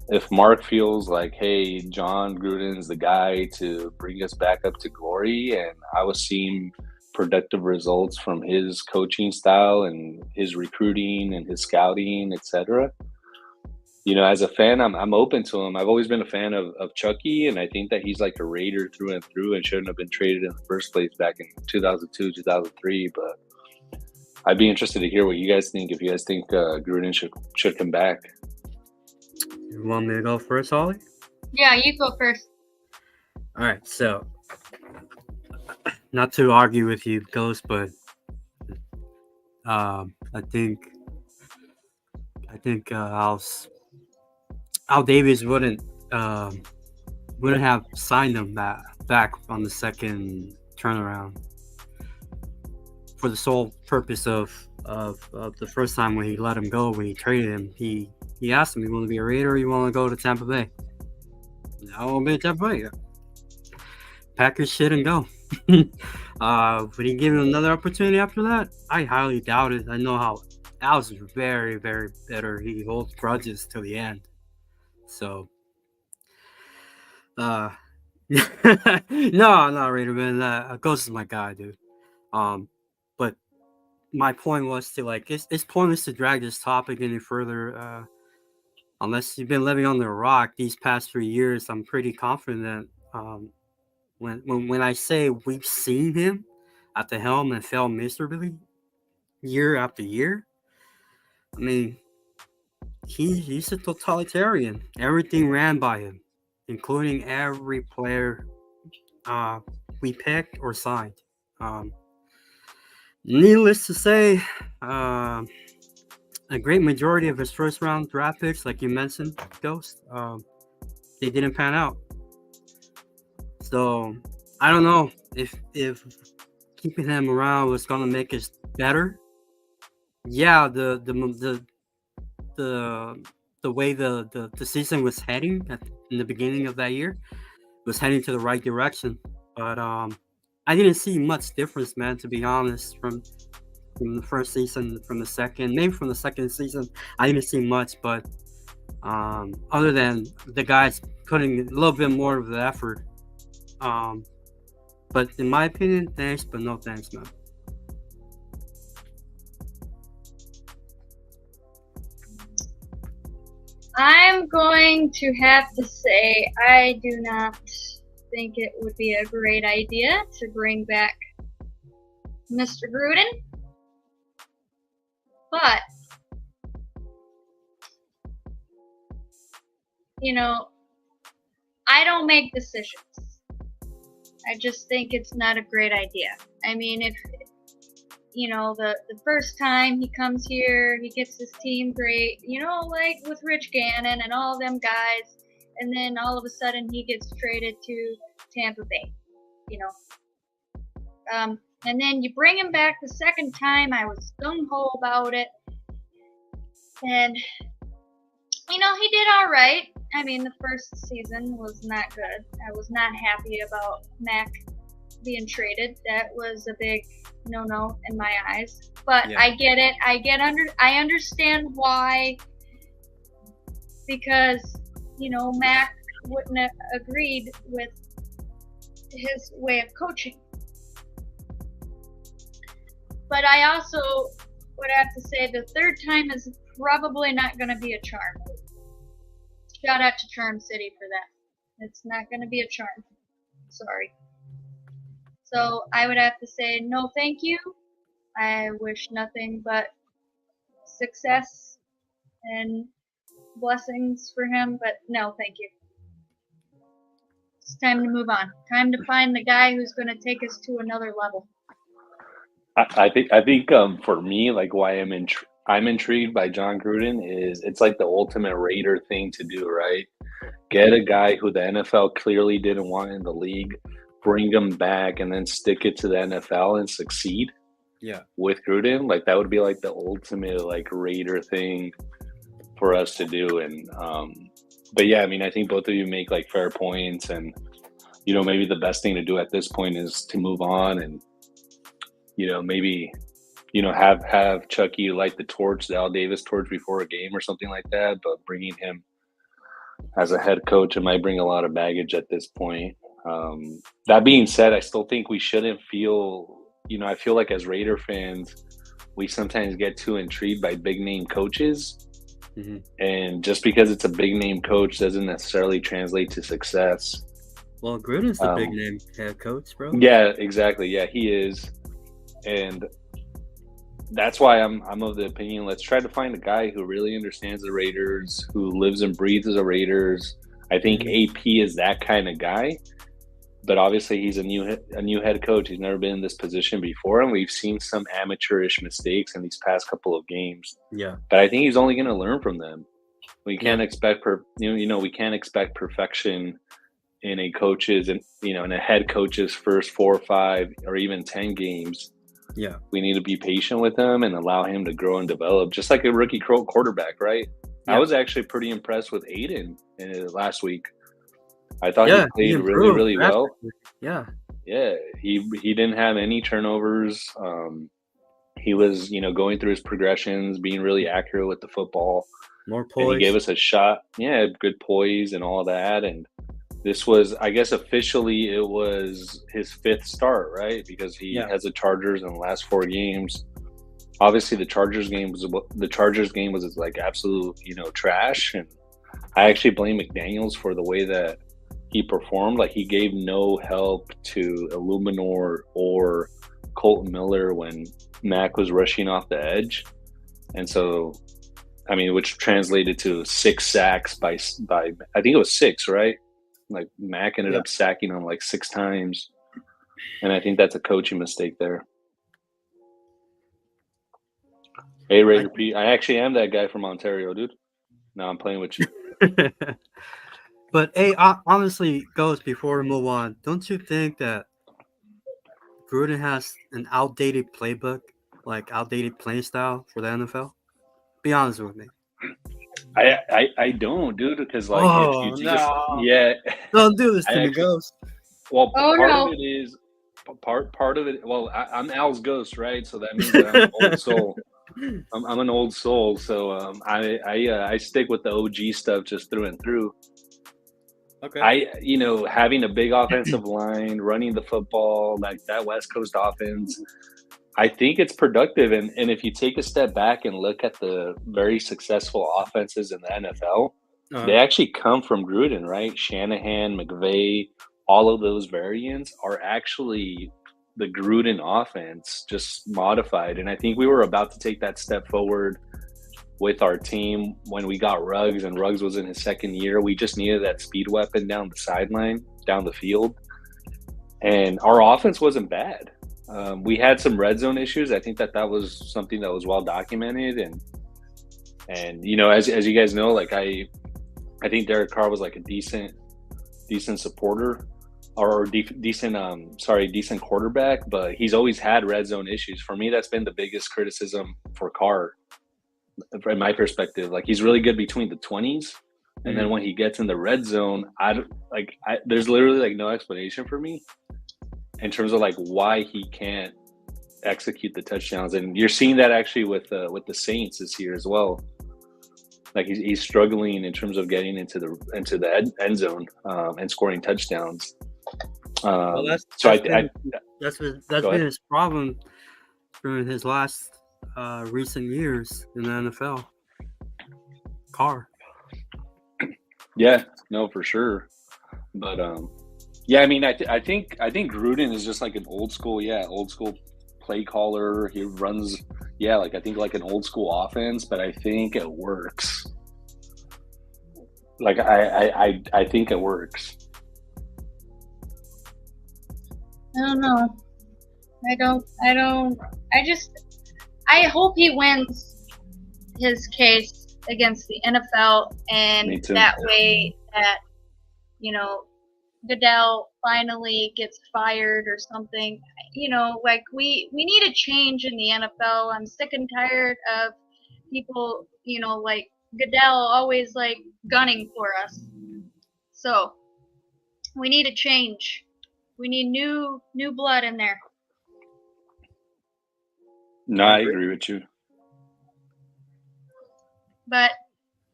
if Mark feels like, hey, John Gruden's the guy to bring us back up to glory, and I was seeing productive results from his coaching style and his recruiting and his scouting, etc. As a fan, I'm open to him. I've always been a fan of Chucky, and I think that he's like a Raider through and through and shouldn't have been traded in the first place back in 2002, 2003. But I'd be interested to hear what you guys think, if you guys think Gruden should come back. You want me to go first, Holly? Yeah, you go first. All right, so not to argue with you, Ghost, but I think Al Davis wouldn't have signed him back on the second turnaround for the sole purpose of the first time when he let him go, when he traded him. He asked him, you want to be a Raider or you want to go to Tampa Bay? I want to be at Tampa Bay. Packers shit and go. Would he give him another opportunity after that? I highly doubt it. I know how Al's very, very bitter. He holds grudges till the end. So, no, I'm not Raider, man. Ghost is my guy, dude. But my point was to it's pointless to drag this topic any further. Unless you've been living on the rock these past 3 years, I'm pretty confident that when I say we've seen him at the helm and fail miserably year after year, I mean, he's a totalitarian. Everything ran by him, including every player we picked or signed. Needless to say, a great majority of his first round draft picks, like you mentioned, Ghost, they didn't pan out. So I don't know if keeping him around was gonna make us better. Yeah, the way the season was heading in the beginning of that year was heading to the right direction, but I didn't see much difference, man, to be honest, from the first season, from the second, maybe from the second season. I didn't see much, but other than the guys putting a little bit more of the effort. But in my opinion, thanks, but no thanks, man. I'm going to have to say I do not think it would be a great idea to bring back Mr. Gruden. But, I don't make decisions. I just think it's not a great idea. I mean, if, the first time he comes here, he gets his team great, like with Rich Gannon and all them guys, and then all of a sudden he gets traded to Tampa Bay, and then you bring him back the second time. I was gung-ho about it, and He did all right. I mean, the first season was not good. I was not happy about Mac being traded. That was a big no-no in my eyes. But Yeah. I get it. I understand why. Because, Mac wouldn't have agreed with his way of coaching. But I also would have to say the third time is probably not going to be a charm. Shout out to Charm City for that. It's not going to be a charm. Sorry. So I would have to say no thank you. I wish nothing but success and blessings for him, but no thank you. It's time to move on. Time to find the guy who's going to take us to another level. I think for me, like why I'm intrigued by John Gruden is it's like the ultimate Raider thing to do, right? Get a guy who the NFL clearly didn't want in the league, bring him back, and then stick it to the NFL and succeed. Yeah. With Gruden, like that would be like the ultimate like Raider thing for us to do. And but yeah, I mean, I think both of you make like fair points, and maybe the best thing to do at this point is to move on and maybe have Chucky light the Al Davis torch before a game or something like that. But bringing him as a head coach, it might bring a lot of baggage at this point. That being said, I still think we shouldn't feel. I feel like as Raider fans, we sometimes get too intrigued by big name coaches. Mm-hmm. And just because it's a big name coach doesn't necessarily translate to success. Well, Gruden's the big name head coach, bro. Yeah, exactly. Yeah, he is. And that's why I'm of the opinion, let's try to find a guy who really understands the Raiders, who lives and breathes as a Raiders. I think AP is that kind of guy. But obviously, he's a new head coach. He's never been in this position before, and we've seen some amateurish mistakes in these past couple of games. Yeah. But I think he's only going to learn from them. We can't expect we can't expect perfection in a coach's and in a head coach's first 4 or 5 or even 10 games. Yeah. We need to be patient with him and allow him to grow and develop, just like a rookie quarterback, right? Yeah. I was actually pretty impressed with Aiden last week. I thought he played really, really well. Yeah. Yeah. He didn't have any turnovers. He was, going through his progressions, being really accurate with the football. More poise. And he gave us a shot. Yeah, good poise and all that. And this was, I guess, officially it was his 5th start, right? Because he has the Chargers in the last 4 games. Obviously, the Chargers game was like absolute, trash. And I actually blame McDaniels for the way that he performed. Like he gave no help to Illuminor or Colton Miller when Mac was rushing off the edge. And so, I mean, which translated to 6 sacks by I think it was 6, right? Like Mac ended up sacking him like 6 times. And I think that's a coaching mistake there. Hey, Raider Pete, I actually am that guy from Ontario, dude. Now I'm playing with you. But hey, honestly, Ghost, before we move on, don't you think that Gruden has an outdated playbook, like outdated playing style for the NFL? Be honest with me. I don't, dude, because like if you don't do this to me, Ghost. Well, part of it. Well, I'm Al's Ghost, right? So that means that I'm an old soul. I'm an old soul, so I stick with the OG stuff just through and through. Okay. Having a big offensive line, running the football, like that West Coast offense, I think it's productive. And if you take a step back and look at the very successful offenses in the NFL, they actually come from Gruden, right? Shanahan, McVay, all of those variants are actually the Gruden offense, just modified. And I think we were about to take that step forward with our team when we got Ruggs, and Ruggs was in his 2nd year. We just needed that speed weapon down the sideline, down the field. And our offense wasn't bad. We had some red zone issues. I think that was something that was well documented. And as you guys know, like I think Derek Carr was like a decent supporter or decent quarterback, but he's always had red zone issues. For me, that's been the biggest criticism for Carr. from my perspective. Like he's really good between the 20s, and then when he gets in the red zone, there's literally like no explanation for me in terms of like why he can't execute the touchdowns. And you're seeing that actually with the Saints this year as well. Like he's struggling in terms of getting into the end zone and scoring touchdowns. Well, that's been his problem during his last recent years in the NFL. Carr. Yeah, no, for sure. But yeah, I mean, I think Gruden is just like an old school play caller. He runs, like I think like an old school offense, but I think it works. Like I think it works. I don't know. I hope he wins his case against the NFL, and that way that, Goodell finally gets fired or something. Like we need a change in the NFL. I'm sick and tired of people, like Goodell always like gunning for us. So we need a change. We need new blood in there. No, I agree with you. But,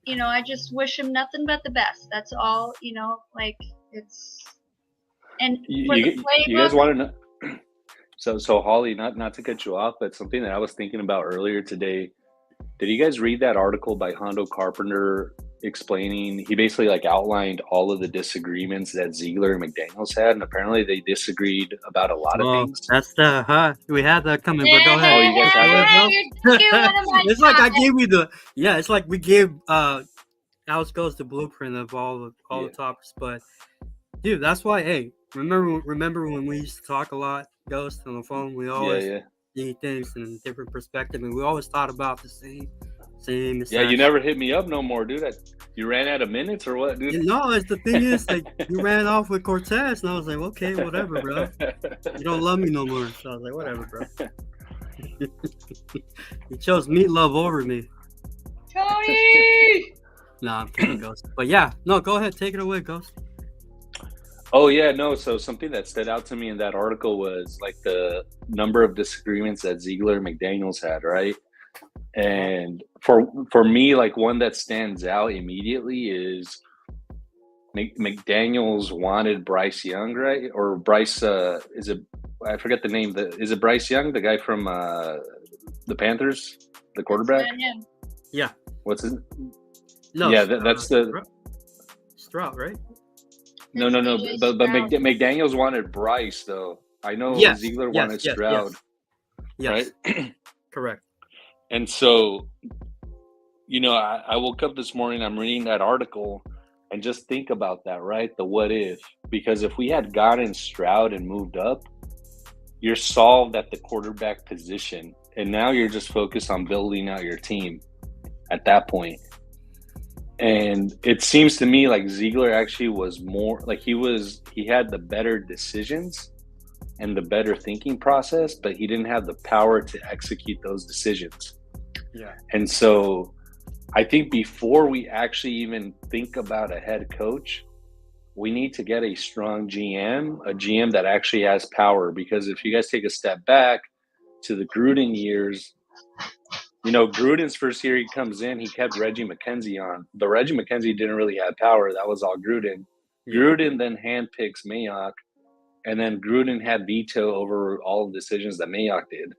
I just wish him nothing but the best. That's all, like it's. And you guys want to know? So Holly, not to cut you off, but something that I was thinking about earlier today. Did you guys read that article by Hondo Carpenter explaining? He basically like outlined all of the disagreements that Ziegler and McDaniels had, and apparently they disagreed about a lot of things. That's we had that coming, but go ahead. Oh, you guys have that? It's like I gave you it's like we gave Alex Goes the blueprint of all the topics, but dude, that's why. Hey, remember when we used to talk a lot, Ghost, on the phone? We always see things in a different perspective, and we always thought about the same. Yeah, you never hit me up no more, dude. You ran out of minutes or what, dude? No, the thing is, like, you ran off with Cortez, and I was like, okay, whatever, bro. You don't love me no more. So I was like, whatever, bro. You chose Meatloaf over me. Tony! No, I'm kidding, Ghost. But yeah, no, go ahead, take it away, Ghost. Oh yeah, no. So something that stood out to me in that article was like the number of disagreements that Ziegler and McDaniels had, right? And for me, like one that stands out immediately is McDaniels wanted Bryce Young, right? Or Bryce, I forget the name. Is it Bryce Young, the guy from the Panthers, the quarterback? Yeah. What's his? No. Yeah, that's the Stroud, right? No. But McDaniels wanted Bryce, though. I know Ziegler wanted Stroud. Yes. Right? Correct. And so, I woke up this morning, I'm reading that article, and just think about that, right? The what if. Because if we had gotten Stroud and moved up, you're solved at the quarterback position. And now you're just focused on building out your team at that point. And it seems to me like Ziegler actually was more like he had the better decisions and the better thinking process, but he didn't have the power to execute those decisions. Yeah. And so I think before we actually even think about a head coach, we need to get a strong GM, a GM that actually has power. Because if you guys take a step back to the Gruden years, Gruden's first year he comes in, he kept Reggie McKenzie on. But Reggie McKenzie didn't really have power. That was all Gruden. Yeah. Gruden then handpicks Mayock, and then Gruden had veto over all the decisions that Mayock did.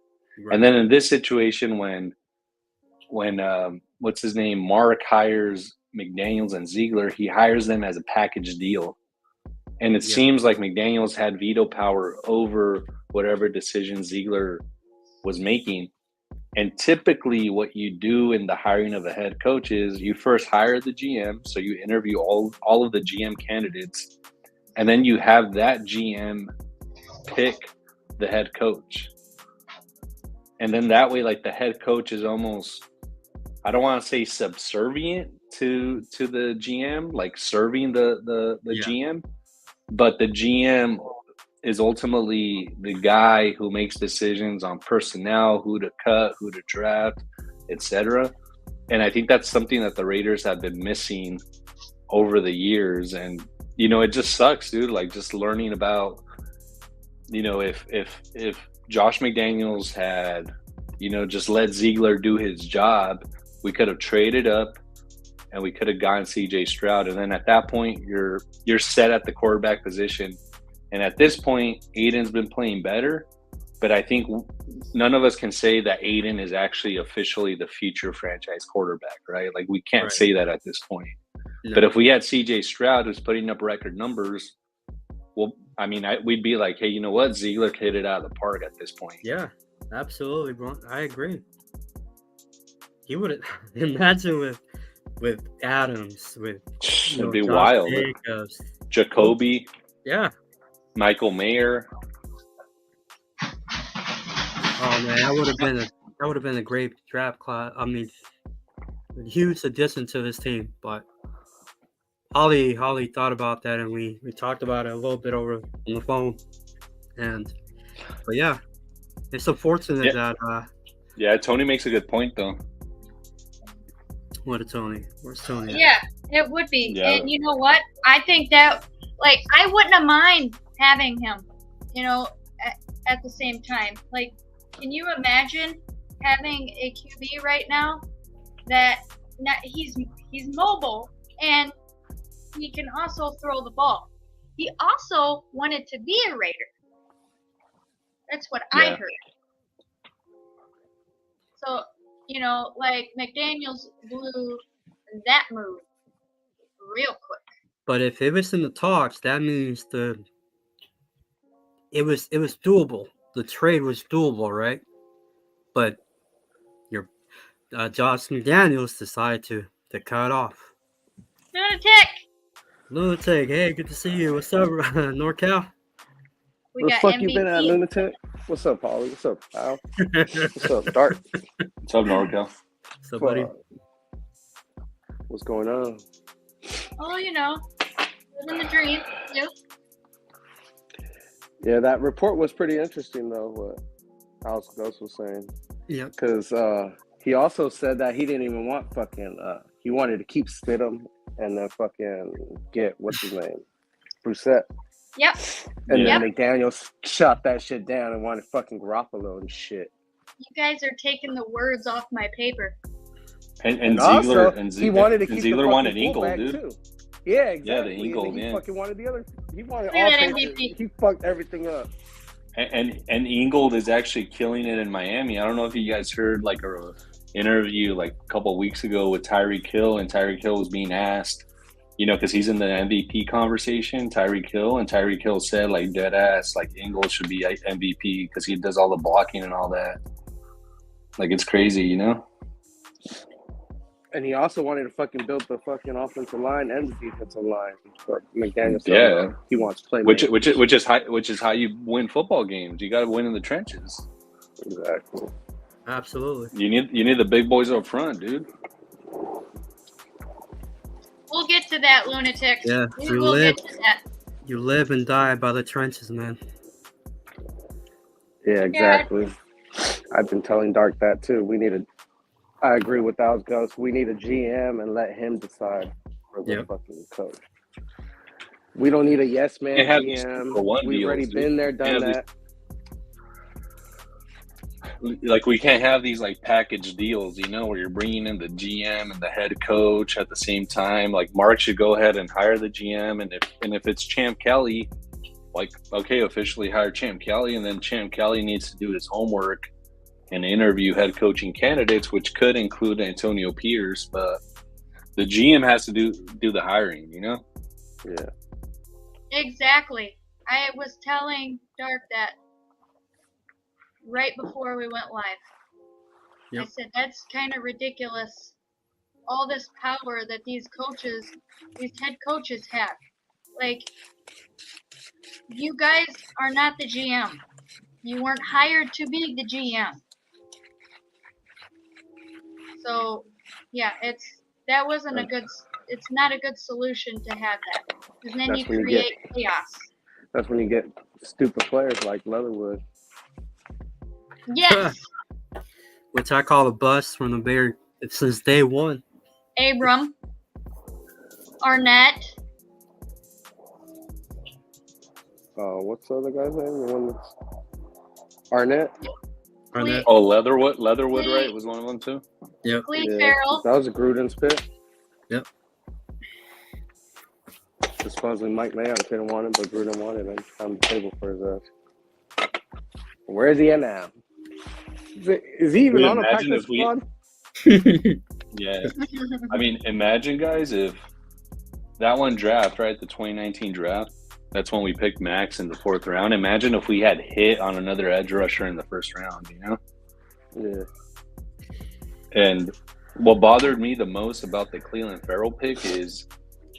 Right. And then in this situation, when what's his name, Mark hires McDaniels and Ziegler, he hires them as a package deal. And it seems like McDaniels had veto power over whatever decision Ziegler was making. And typically what you do in the hiring of a head coach is you first hire the GM. So you interview all of the GM candidates, and then you have that GM pick the head coach. And then that way, like the head coach is almost, I don't want to say subservient to the GM, like serving the GM, but the GM is ultimately the guy who makes decisions on personnel, who to cut, who to draft, etc. And I think that's something that the Raiders have been missing over the years. And, you know, it just sucks, dude. Like, just learning about, you know, if Josh McDaniels had, you know, just let Ziegler do his job, we could have traded up and we could have gotten CJ Stroud. And then at that point, you're set at the quarterback position. And at this point, Aiden's been playing better. But I think none of us can say that Aiden is actually officially the future franchise quarterback, right? Like, we can't say that at this point. No. But if we had CJ Stroud who's putting up record numbers, well, I mean, we'd be like, hey, you know what? Ziegler hit it out of the park at this point. Yeah, absolutely, bro. I agree. He would imagine with Adams, with It'd be Josh wild. Jacobs. Jacoby, Yeah. Michael Mayer. Oh man, that would have been a great draft class. I mean, a huge addition to this team. But Holly thought about that, and we talked about it a little bit over on the phone. But yeah, it's unfortunate that Yeah, Tony makes a good point, though. what a Tony. Where's Tony? at? Yeah, it would be. Yeah. And you know what? I think that, like, I wouldn't have mind having him, you know, at the same time. Like, can you imagine having a QB right now that he's mobile and he can also throw the ball? He also wanted to be a Raider. That's what I Yeah. heard. So, you know, like, McDaniels blew that move real quick. But if it was in the talks, that means it was doable. The trade was doable, right? But your Josh McDaniels decided to cut off. Lunatic, hey, good to see you. What's up, NorCal? We Where the got fuck MVP. you been at, lunatic? What's up, Paulie? What's up, pal? What's up, Dark? What's up, Norco? So, buddy, What's going on? Oh, you know, living the dream. Yep. Yeah, that report was pretty interesting, though, what Alex Ghost was saying. yeah, Because he also said that he didn't even want fucking, he wanted to keep Stidham and then fucking get, what's his name? Brissett. Yep. And Yeah. then McDaniels shot that shit down and wanted fucking Garoppolo and shit. You guys are taking the words off my paper. And Also, Ziegler, he wanted to and keep Ziegler the wanted fucking Ingle, fullback, dude. too. Yeah, exactly. Ingle, and then he yeah. fucking wanted the other. He wanted Look at that all MVP. He fucked everything up. And Ingold is actually killing it in Miami. I don't know if you guys heard like a interview like a couple of weeks ago with Tyreek Hill, and Tyreek Hill was being asked, you know, because he's in the MVP conversation, Tyreek Hill said like dead ass, like Ingold should be MVP because he does all the blocking and all that. Like, it's crazy, you know? And he also wanted to fucking build the fucking offensive line and the defensive line. But McDaniel said Yeah. he wants play. Which is how you win football games. You got to win in the trenches. Exactly. absolutely. You need the big boys up front, dude. We'll get to that, lunatic. Yeah, We you will live. get to that. You live and die by the trenches, man. Yeah, exactly. I've been telling Dark that too. I agree with Alex Ghost. We need a GM and let him decide for the Yep. fucking coach. We don't need a yes man They have these GM. 2-for-1 We've deals, already dude. been there, They done have that. Like, we can't have these like package deals, you know, where you're bringing in the GM and the head coach at the same time. Like, Mark should go ahead and hire the GM, and if it's Champ Kelly, like, okay, officially hire Champ Kelly, and then Champ Kelly needs to do his homework and interview head coaching candidates, which could include Antonio Pierce, but the GM has to do the hiring, you know? Yeah. Exactly. I was telling Dark that right before we went live. I Yep. said, that's kind of ridiculous. All this power that these head coaches have. Like, you guys are not the GM. You weren't hired to be the GM. So, yeah, it's not a good solution to have that. Because then That's you when you create chaos. That's when you get stupid players like Leatherwood. Yes. Which I call a bust from the since day one. Abram, Arnett, What's the other guy's name? The one that's Arnett. Arnett. Oh, Leatherwood, right? Was one of them too. Yep. Cleve Yeah, Farrell. that was a Gruden's pick. Yep. Supposedly Mike Mayock didn't want him, but Gruden wanted him on the table for his ass. Where is he at now? Is he even Dude, on a imagine practice if we- squad? Yeah. I mean, imagine, guys, if that one draft, right, the 2019 draft, that's when we picked Max in the 4th round. Imagine if we had hit on another edge rusher in the 1st round, you know? Yeah. And what bothered me the most about the Cleveland Farrell pick is,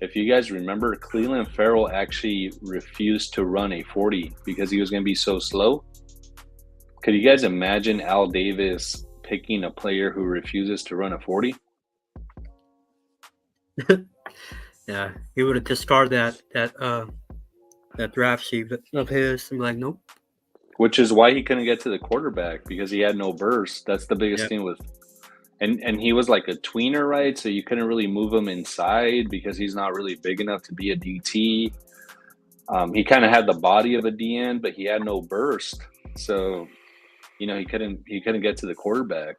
if you guys remember, Cleveland Farrell actually refused to run a 40 because he was going to be so slow. Could you guys imagine Al Davis picking a player who refuses to run a 40? Yeah, he would have discarded that draft sheet of his and be like, nope. Which is why he couldn't get to the quarterback, because he had no burst. That's the biggest Yep. thing with, and he was like a tweener, right? So you couldn't really move him inside because he's not really big enough to be a DT. He kind of had the body of a DN, but he had no burst. So, you know, he couldn't get to the quarterback.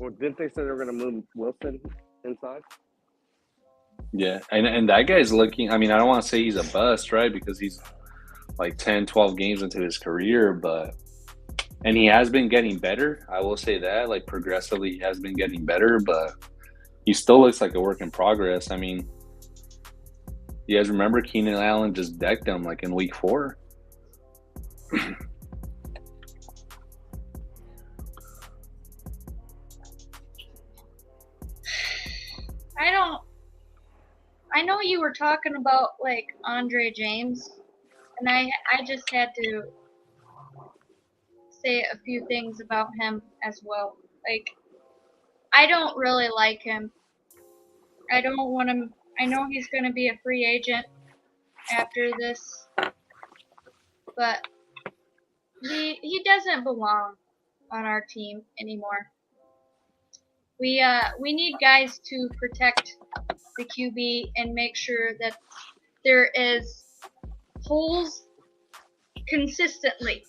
Well, didn't they say they were going to move Wilson inside? Yeah, and that guy's looking, I mean, I don't want to say he's a bust, right? Because he's like 10, 12 games into his career, and he has been getting better. I will say that, like, progressively he has been getting better, but he still looks like a work in progress. I mean, you guys remember Keenan Allen just decked him like in week 4? I know you were talking about like Andre James, and I just had to say a few things about him as well. Like, I don't really like him. I don't want him. I know he's going to be a free agent after this, but he doesn't belong on our team anymore. We need guys to protect the QB and make sure that there is holes consistently.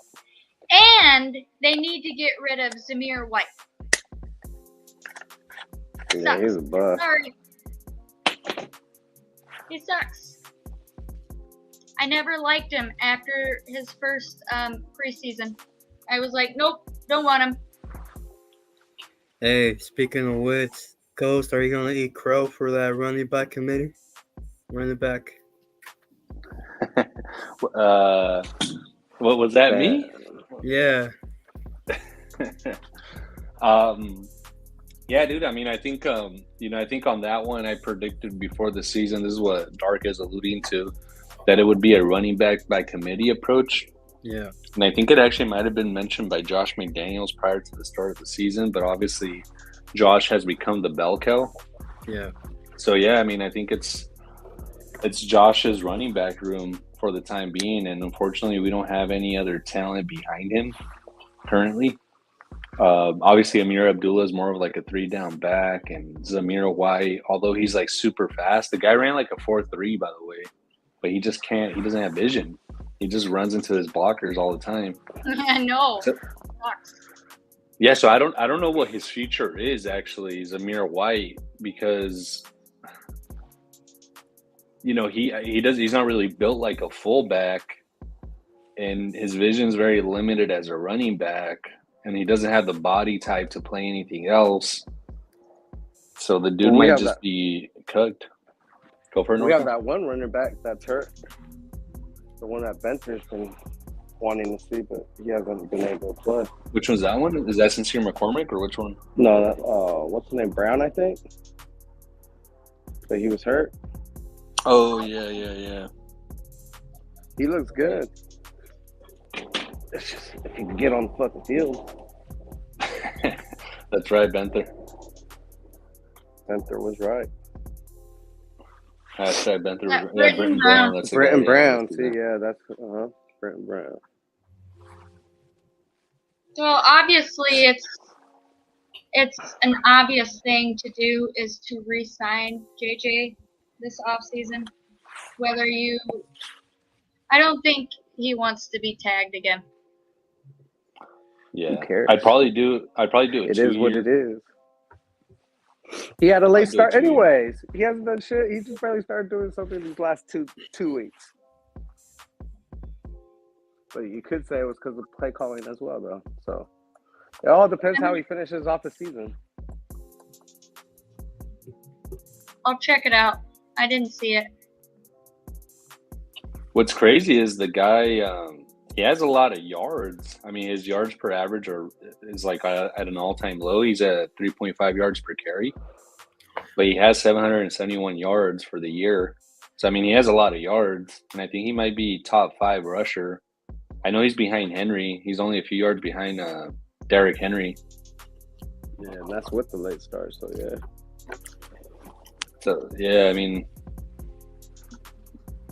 And they need to get rid of Zamir White. Yeah, he's a bust. Sorry. He sucks. I never liked him after his first preseason. I was like, nope, don't want him. Hey, speaking of which, Ghost, are you going to eat crow for that running back committee? Running back. What was that, me? Yeah. Yeah, dude. I mean, I think I think on that one, I predicted before the season. This is what Dark is alluding to, that it would be a running back by committee approach. Yeah. And I think it actually might have been mentioned by Josh McDaniels prior to the start of the season, but obviously, Josh has become the bell cow. Yeah. So yeah, I mean, I think it's Josh's running back room for the time being, and unfortunately, we don't have any other talent behind him currently. Obviously, Amir Abdullah is more of like a 3-down back, and Zamir White, although he's like super fast, the guy ran like a 4.3, by the way, but he just can't. He doesn't have vision. He just runs into his blockers all the time. I know. So- Yeah, so I don't know what his future is actually, Zamir White, because he's not really built like a fullback, and his vision's very limited as a running back, and he doesn't have the body type to play anything else. So the dude might just be cooked. Go for it. We have that one running back that's hurt. The one that Benter's been wanting to see, but he hasn't been able to play. Which one's that one? Is that Sincere McCormick or which one? No, that what's his name? Brown, I think. But he was hurt. Oh yeah. He looks good. It's just if he can get on the fucking field. That's right, Benther. Benter was right. That's right, Benther. Yeah, Yeah, Britton Britton Brown. Brown. That's the Britton guy, Brown. yeah. See, yeah, that's Britton Brown. Well, obviously, it's an obvious thing to do is to re-sign JJ this offseason. Whether you, I don't think he wants to be tagged again. Yeah, Who cares? I'd probably do a It 2 is what year. it is. He had a late I'd do a start 2 year. anyways. He hasn't done shit. He just barely started doing something these last two weeks. But you could say it was because of play calling as well, though. So it all depends how he finishes off the season. I'll check it out. I didn't see it. What's crazy is the guy. He has a lot of yards. I mean, his yards per average is like at an all-time low. He's at 3.5 yards per carry, but he has 771 yards for the year. So I mean, he has a lot of yards, and I think he might be top 5 rusher. I know he's behind Henry. He's only a few yards behind Derrick Henry. Yeah, and that's with the late start. So yeah. So yeah, I mean,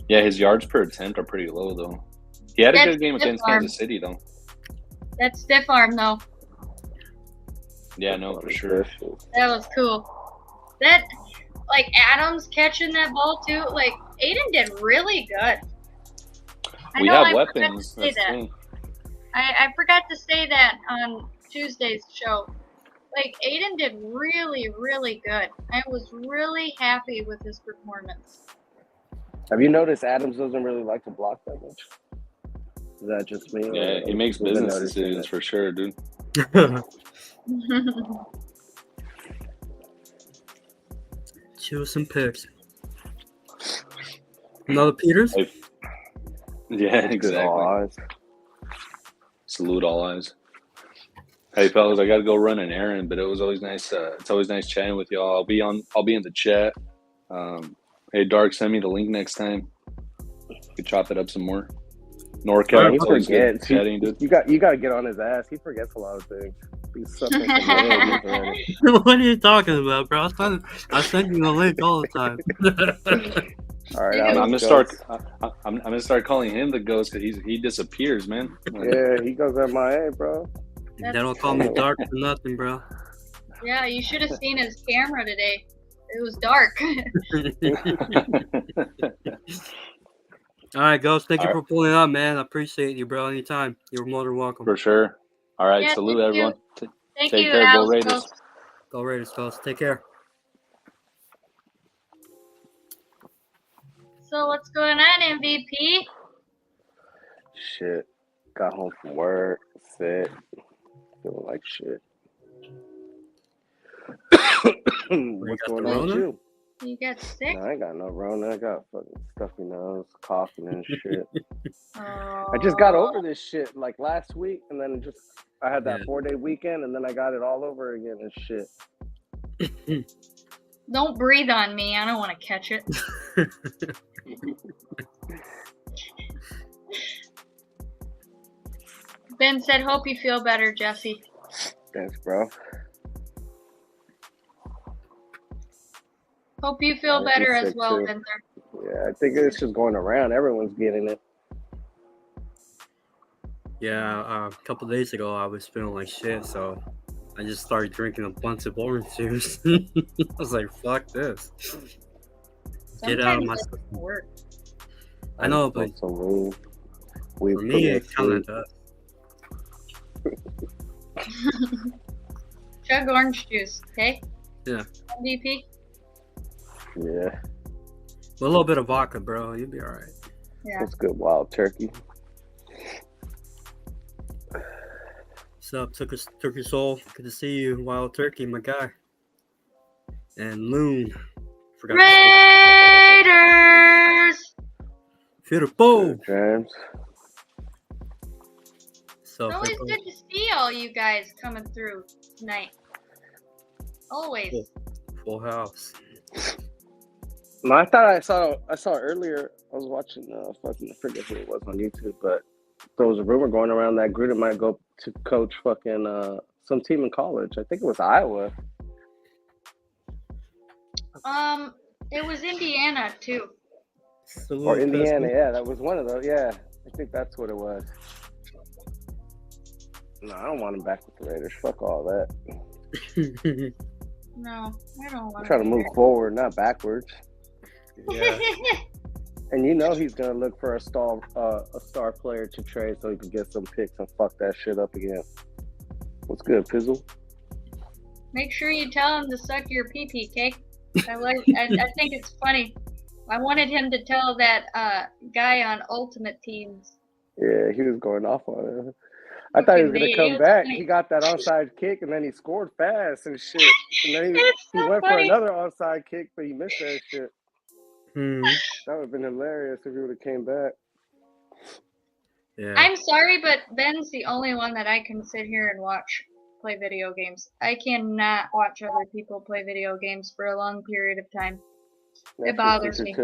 yeah, his yards per attempt are pretty low though. He had a That's good game against stiff arm. Kansas City though. That stiff arm, though. Yeah, no, for sure. That was cool. That, like, Adams catching that ball, too. Like, Aiden did really good. We I have forgot to weapons. say That's the that. thing. I forgot to say that on Tuesday's show. Like, Aiden did really, really good. I was really happy with his performance. Have you noticed Adams doesn't really like to block that much? Is that just me? Yeah, he makes We've been business noticing decisions it. for sure, dude. Choose some picks. Another Peters? Yeah, Good exactly. odds. Salute all eyes. Hey fellas, I gotta go run an errand, but it was always nice. It's always nice chatting with y'all. I'll be in the chat. Hey Dark, send me the link next time. We could chop it up some more. NorCal, He it's always good forgets. chatting, dude. You got to get on his ass. He forgets a lot of things. He's suffering from the already. What are you talking about, bro? I send you the link all the time. All right, I'm I'm Alex gonna goes. start. I'm gonna start calling him the ghost because he disappears, man. Yeah, he goes MIA, bro. They don't call me dark for nothing, bro. Yeah, you should have seen his camera today. It was dark. All right, Ghost. Thank you All for pulling up, man. I appreciate you, bro. Anytime. You're more than welcome. For sure. All right, Yeah, salute thank you. everyone. Thank Take you, care, go Alex. Raiders. Go Raiders, Ghost. Take care. So what's going on, MVP? Shit. Got home from work, sick, feeling like shit. What's got going the on with Rona? you? You got sick? No, I ain't got no Rona. I got fucking stuffy nose, coughing and shit. I just got over this shit like last week, and then I had that Yeah. 4-day weekend, and then I got it all over again and shit. Don't breathe on me. I don't want to catch it. Ben said, hope you feel better, Jesse. Thanks, bro. Hope you feel I'm better as sick, well, too. Spencer. Yeah, I think it's just going around. Everyone's getting it. Yeah, a couple days ago, I was feeling like shit, so I just started drinking a bunch of orange juice. I was like, fuck this. Get out of Sometimes my it system. doesn't work. I know, but Smoke some weed. Weed for me, it put kind me of does. Chug orange juice, okay? Yeah. MVP? Yeah, With a little bit of vodka, bro, you'll be all right. Yeah. that's good. Wild turkey. What's up, Turkey Soul? Good to see you, Wild Turkey, my guy. And Loon. Forgot to Raiders! Beautiful. James. So, It's always good to see all you guys coming through tonight. Always. full house. No, I thought I saw earlier. I was watching fucking I forget who it was on YouTube, but there was a rumor going around that Gruden might go to coach fucking some team in college. I think it was Iowa. It was Indiana too. Salute, Or Indiana, Pesky. yeah, that was one of those. Yeah, I think that's what it was. No, I don't want him back with the Raiders. Fuck all that. No, I don't I'm want trying to move forward, not backwards. Yeah. And you know he's gonna look for a star player to trade so he can get some picks and fuck that shit up again. What's good, Pizzle? Make sure you tell him to suck your pee-pee, cake. I think it's funny. I wanted him to tell that guy on Ultimate Teams. Yeah, he was going off on it. I thought he was gonna come back. He got that onside kick and then he scored fast and shit. And then he went for another onside kick, but he missed that shit. That would have been hilarious if he would have came back. Yeah. I'm sorry, but Ben's the only one that I can sit here and watch play video games. I cannot watch other people play video games for a long period of time. It bothers me.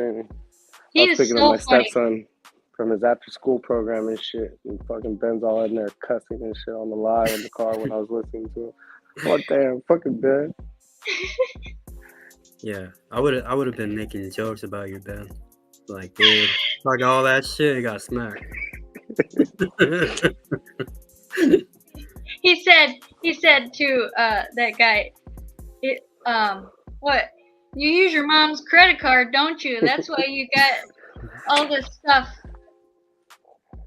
He is speaking so of my funny. stepson from his after-school program and shit, and fucking Ben's all in there cussing and shit on the live in the car when I was listening to him. What damn fucking Ben? Yeah, I would have been making jokes about you, Ben. Like, dude, talk all that shit, you got smacked. He said to that guy, what? You use your mom's credit card, don't you? That's why you got all this stuff.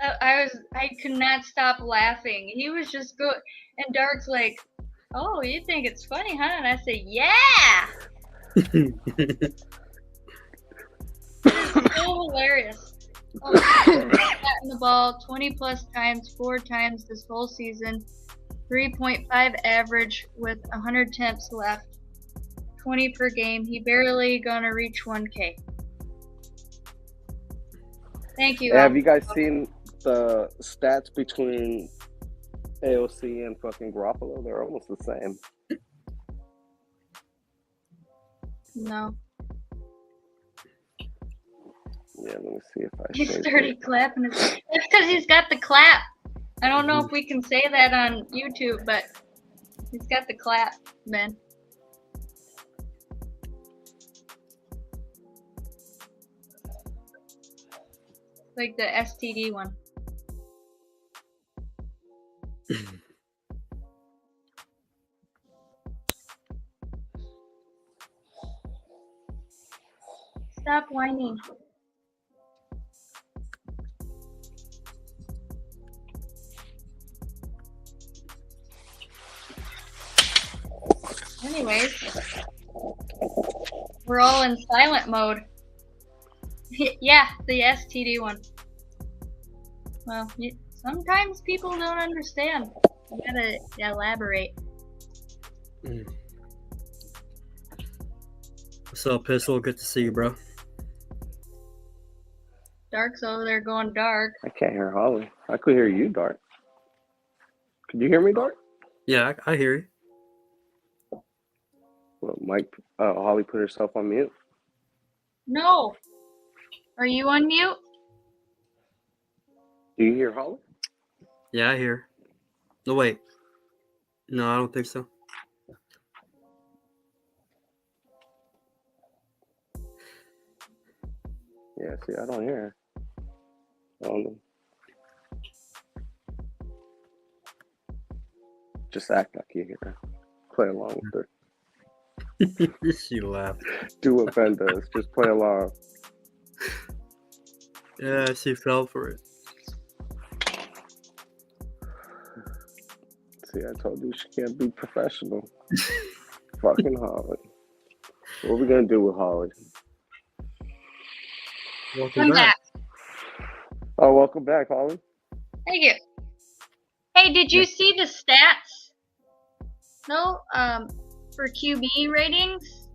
I could not stop laughing. He was just good, and Dark's like, "Oh, you think it's funny, huh?" And I say, "Yeah." It's so hilarious. Oh, batting the ball 20 plus times, 4 times this whole season. 3.5 average with 100 attempts left. 20 per game. He barely gonna reach 1K. Thank you. Have you guys seen the stats between AOC and fucking Garoppolo? They're almost the same. No. Yeah, let me see if I He saved started it. clapping. That's because he's got the clap. I don't know if we can say that on YouTube, but he's got the clap, man. Like the STD one. Stop whining. Anyways, we're all in silent mode. Yeah, the STD one. Well, sometimes people don't understand. You gotta elaborate. What's up, Pistol? Good to see you, bro. Dark's over there going dark. I can't hear Holly. I could hear you, Dart. Could you hear me, Dart? Yeah, I hear you. Well, Holly put herself on mute. No. Are you on mute? Do you hear Holly? Yeah, I hear. No, wait. No, I don't think so. Yeah, see, I don't hear her. I don't know. Just act like you hear her. Play along with her. She laughed. Do what Ben does. Just play along. Yeah, she fell for it. See, I told you she can't be professional. Fucking Holly. What are we gonna do with Holly? Come back. Oh, welcome back, Holly. Thank you. Hey, did you see the stats? No, for QB ratings,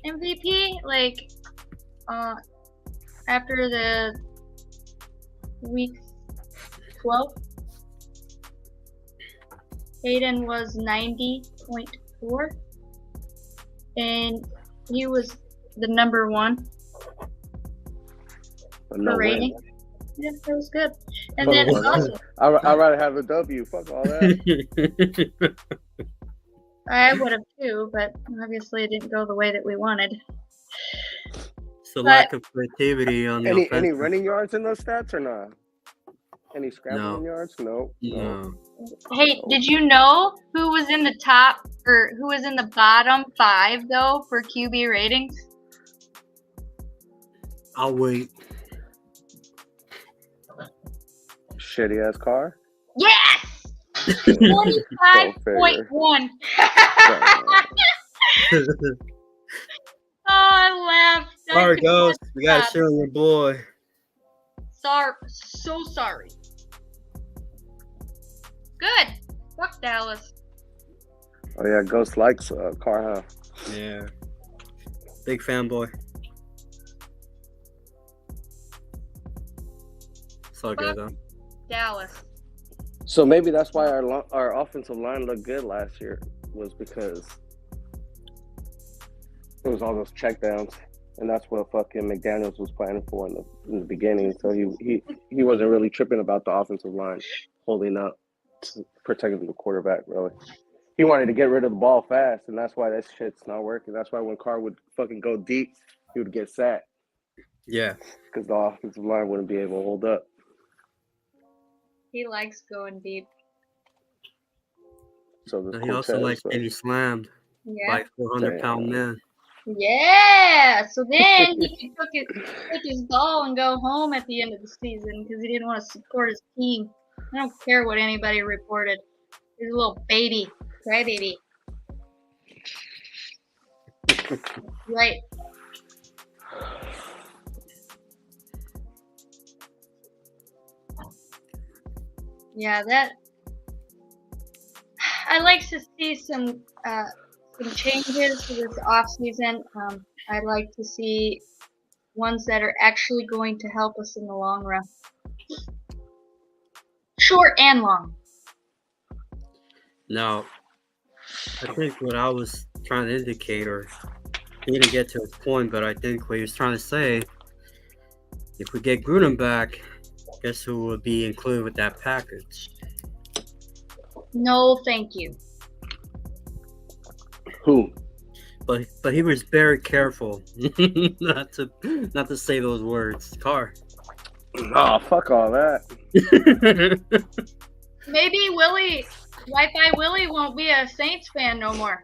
MVP, like, after the week 12, Hayden was 90.4, and he was the number 1 No for way. rating. Yeah, that was good. And then also, I'd rather have a W. Fuck all that. I would have too, but obviously it didn't go the way that we wanted. So lack of creativity on the Any offensive. running yards in those stats or not? Any scrambling yards? No. No. Hey, did you know who was in the top or who was in the bottom 5 though for QB ratings? I'll wait. Shitty ass car. Yes! 45.1. Oh, I laughed. All right, guys. We got to share on your boy. Sorry. So sorry. Good. Fuck Dallas. Oh yeah, Ghost likes car, huh? Yeah. Big fanboy. It's all good, though. Dallas. So maybe that's why our offensive line looked good last year, was because it was all those checkdowns, and that's what fucking McDaniels was planning for in the beginning. So he wasn't really tripping about the offensive line holding up, protecting the quarterback. Really, he wanted to get rid of the ball fast, and that's why that shit's not working. That's why when Carr would fucking go deep, he would get sacked Yeah. because the offensive line wouldn't be able to hold up. He likes going deep. So this He also likes getting slammed Yeah. by 400-pound men. Yeah. So then he could take his ball and go home at the end of the season because he didn't want to support his team. I don't care what anybody reported. He's a little baby, crybaby. Right. Yeah, that. I like to see some changes to this off season. I'd like to see ones that are actually going to help us in the long run, short and long. Now, I think what I was trying to indicate, or he didn't get to his point, but I think what he was trying to say, if we get Gruden back, guess who will be included with that package? No, thank you. Who? But he was very careful not to say those words. Carr. Oh, fuck all that. Maybe Wi-Fi Willie won't be a Saints fan no more.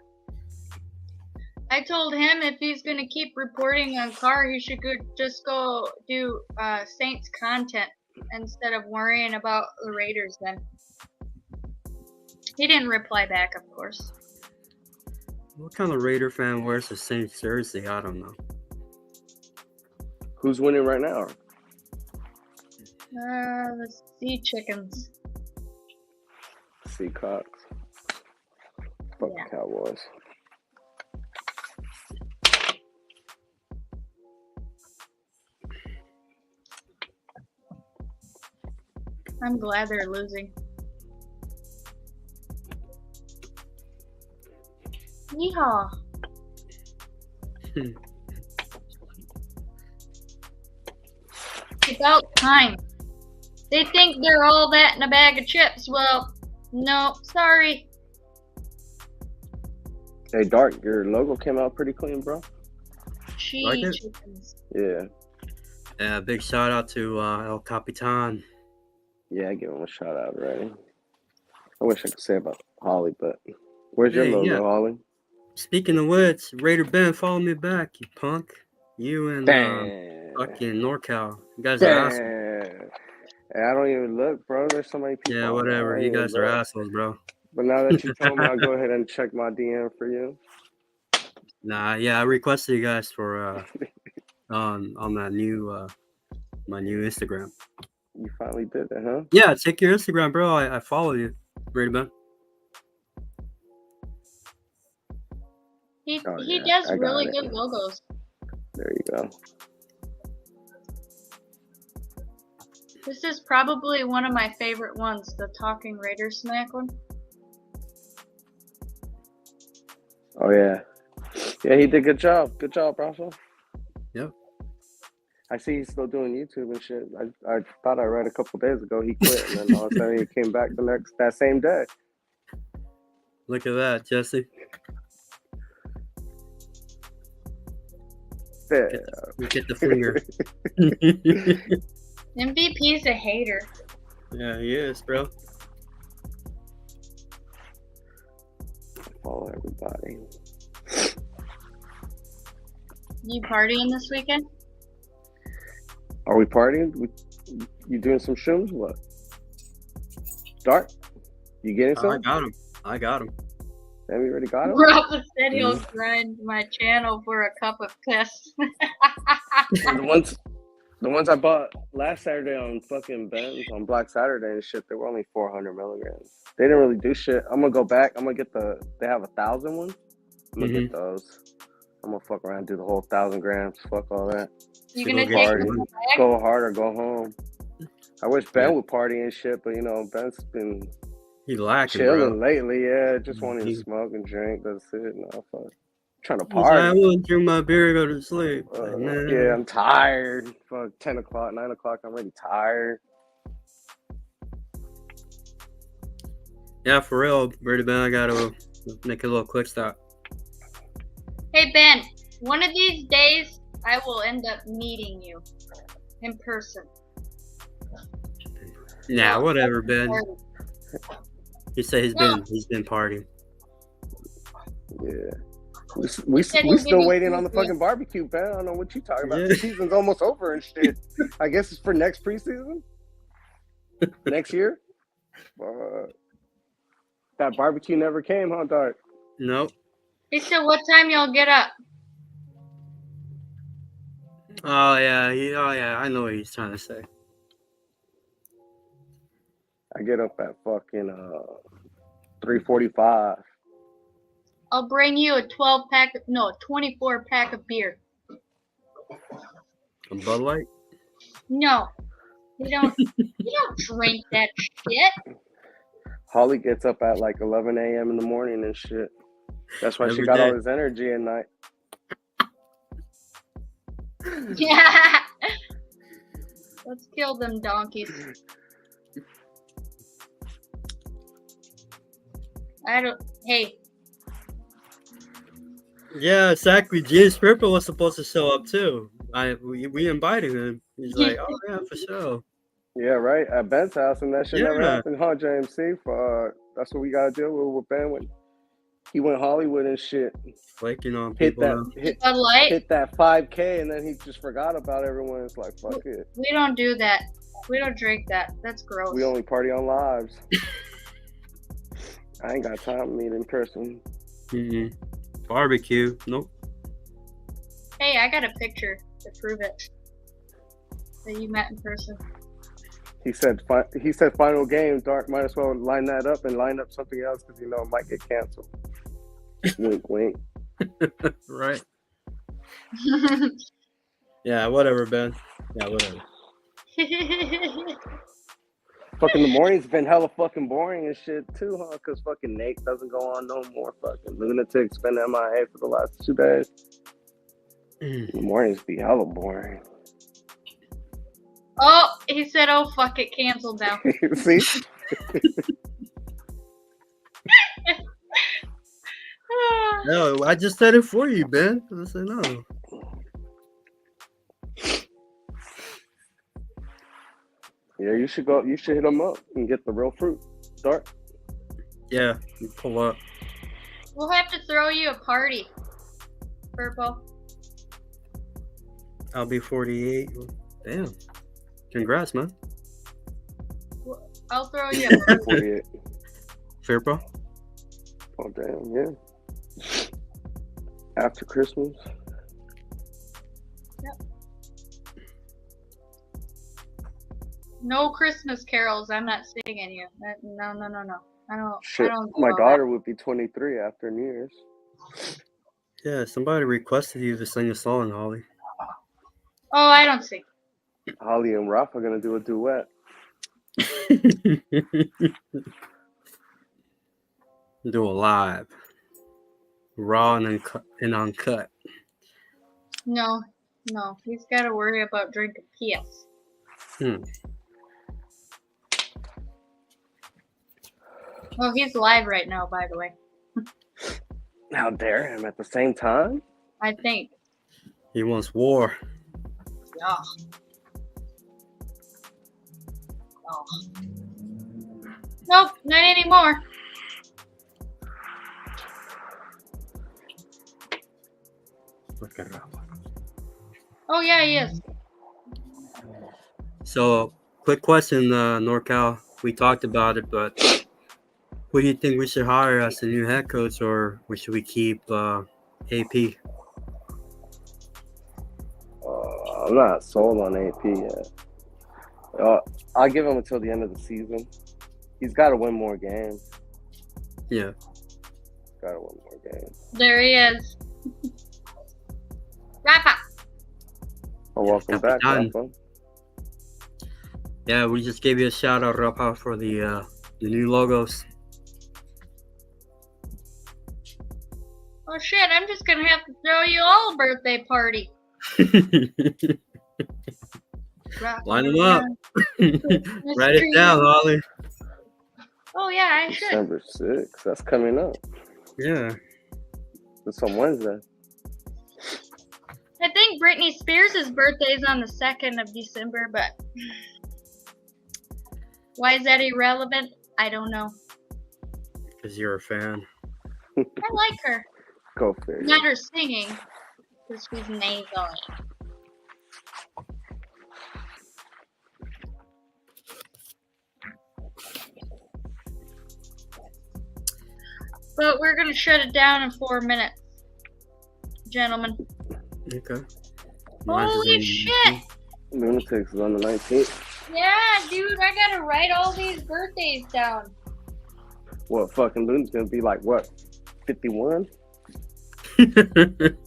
I told him if he's gonna keep reporting on Carr, he should just go do Saints content instead of worrying about the Raiders then. He didn't reply back, of course. What kind of Raider fan wears the Saints jersey? I don't know. Who's winning right now? The Sea Chickens. Seacocks. Fuck Yeah. the Cowboys. I'm glad they're losing. Yeehaw. It's about time. They think they're all that in a bag of chips. Well, no, sorry. Hey, Dark, your logo came out pretty clean, bro. She Like it? chickens. Yeah. Big shout out to El Capitan. Yeah, I give him a shout out already. I wish I could say about Holly, but where's your Hey, logo, yeah. Holly? Speaking of which, Raider Ben, follow me back, you punk. You and fucking NorCal. You guys are assholes. Damn. Hey, I don't even look, bro. There's so many people. Yeah, on there. whatever. I don't You even guys are look. assholes, bro. But now that you told me, I'll go ahead and check my DM for you. Nah, yeah, I requested you guys for on that new my new Instagram. You finally did it, huh? Yeah, check your Instagram, bro. I follow you, Raider Ben. He Oh, he yeah, does I got really it. good logos. There you go. This is probably one of my favorite ones, the Talking Raider Smack one. Oh yeah, yeah. He did good job. Good job, Russell. Yep. I see he's still doing YouTube and shit. I thought I read a couple days ago he quit, and then all of a sudden he came back that same day. Look at that, Jesse. Yeah. We get the finger. MVP's a hater. Yeah, he is, bro. Follow everybody. You partying this weekend? Are we partying? You doing some shrooms? What? Start? You getting I some? got him. I got him. Have you already got him? Rafa said he'll grind my channel for a cup of piss. The ones I bought last Saturday on fucking Ben's on Black Saturday and shit, they were only 400 milligrams. They didn't really do shit. I'm gonna go back. I'm gonna get they have 1,000 ones. I'm gonna get those. I'm gonna fuck around, do the whole 1,000 grams. Fuck all that. You So gonna go take hard. them back? Go hard or go home. I wish Ben Yeah. would party and shit, but you know, Ben's been He lacking, chilling bro. lately. Yeah, just wanting to He- smoke and drink. That's it. No, fuck. Trying to He's like, I party. will drink my beer, go to sleep. Like, nah. Yeah, I'm tired. Fuck, 10 o'clock, 9 o'clock. I'm already tired. Yeah, for real, Birdie Ben, I gotta make a little quick stop. Hey Ben, one of these days I will end up meeting you in person. Nah, whatever, Ben. He said he's No. been partying. Yeah. We Said he'll give still you waiting on the food. fucking barbecue, Ben. I don't know what you talking about. Yeah. The season's almost over and shit. I guess it's for next preseason? Next year? That barbecue never came, huh, Dart? Nope. He said, what time y'all get up? Oh yeah, I know what he's trying to say. I get up at fucking 3:45. I'll bring you a 24 pack of beer. A Bud Light? No, you don't drink that shit. Holly gets up at like 11 a.m. in the morning and shit. That's why she Every got day. all this energy at night. Yeah. Let's kill them donkeys. Hey, Yeah, exactly. James Purple was supposed to show up too. We invited him. He's like, oh yeah, for sure. Yeah, right. At Ben's house, and that shit never Yeah. happened, huh, JMC? That's what we gotta deal with Ben when he went Hollywood and shit. Flaking on Hit people. now. Bud Light, hit that 5K, and then he just forgot about everyone. It's like, fuck it. we don't do that. We don't drink that. That's gross. We only party on lives. I ain't got time to meet in person. Mm-mm. Barbecue. Nope. Hey, I got a picture to prove it. That you met in person. He said final game. Dark might as well line that up and line up something else because you know it might get canceled. Wink, wink. Right. Yeah, whatever, Ben. Yeah, whatever. Fucking the morning's been hella fucking boring and shit too, huh? Because fucking Nate doesn't go on no more. Fucking Lunatic's been MIA for the last 2 days. The mornings be hella boring. Oh, he said, oh, fuck it, canceled now. See? No, I just said it for you, Ben. I said no. Yeah, you should go. You should hit them up and get the real fruit. Start. Yeah, you pull up. We'll have to throw you a party, Purple. I'll be 48. Damn. Congrats, man. I'll throw you a party. 48. Fair, bro. Oh damn, yeah. After Christmas. No Christmas carols. I'm not singing you. No. I don't. Shit, I don't do my all daughter would be 23 after New Year's. Yeah, somebody requested you to sing a song, Holly. that. Oh, I don't sing. Holly and Rafa are gonna do a duet. Do a live. Raw and uncut. No. He's got to worry about drinking PS. Well, he's live right now, by the way. How dare him at the same time? I think. He wants war. Yeah. Oh. Nope, not anymore. Okay. Oh yeah, he is. So, quick question, NorCal. We talked about it, but who do you think we should hire as the new head coach, or should we keep AP? I'm not sold on AP yet. I'll give him until the end of the season. He's got to win more games. Yeah. Got to win more games. There he is. Rafa. Oh, welcome back, Capitan. Rafa. Yeah, we just gave you a shout out, Rafa, for the new logos. Oh shit, I'm just gonna have to throw you all a birthday party. Rafa, Line them up. Christmas Write it tree. down, Holly. Oh yeah, I should. December 6th. That's coming up. Yeah. It's on Wednesday. I think Britney Spears' birthday is on the 2nd of December, but why is that irrelevant? I don't know. Because you're a fan. I like her. Go figure. Not her singing, because she's nasal. But we're gonna shut it down in 4 minutes, gentlemen. Okay. Holy shit! Lunatics is on the 19th. Yeah, dude, I gotta write all these birthdays down. What, fucking Luna's gonna be like, what, 51? Dude.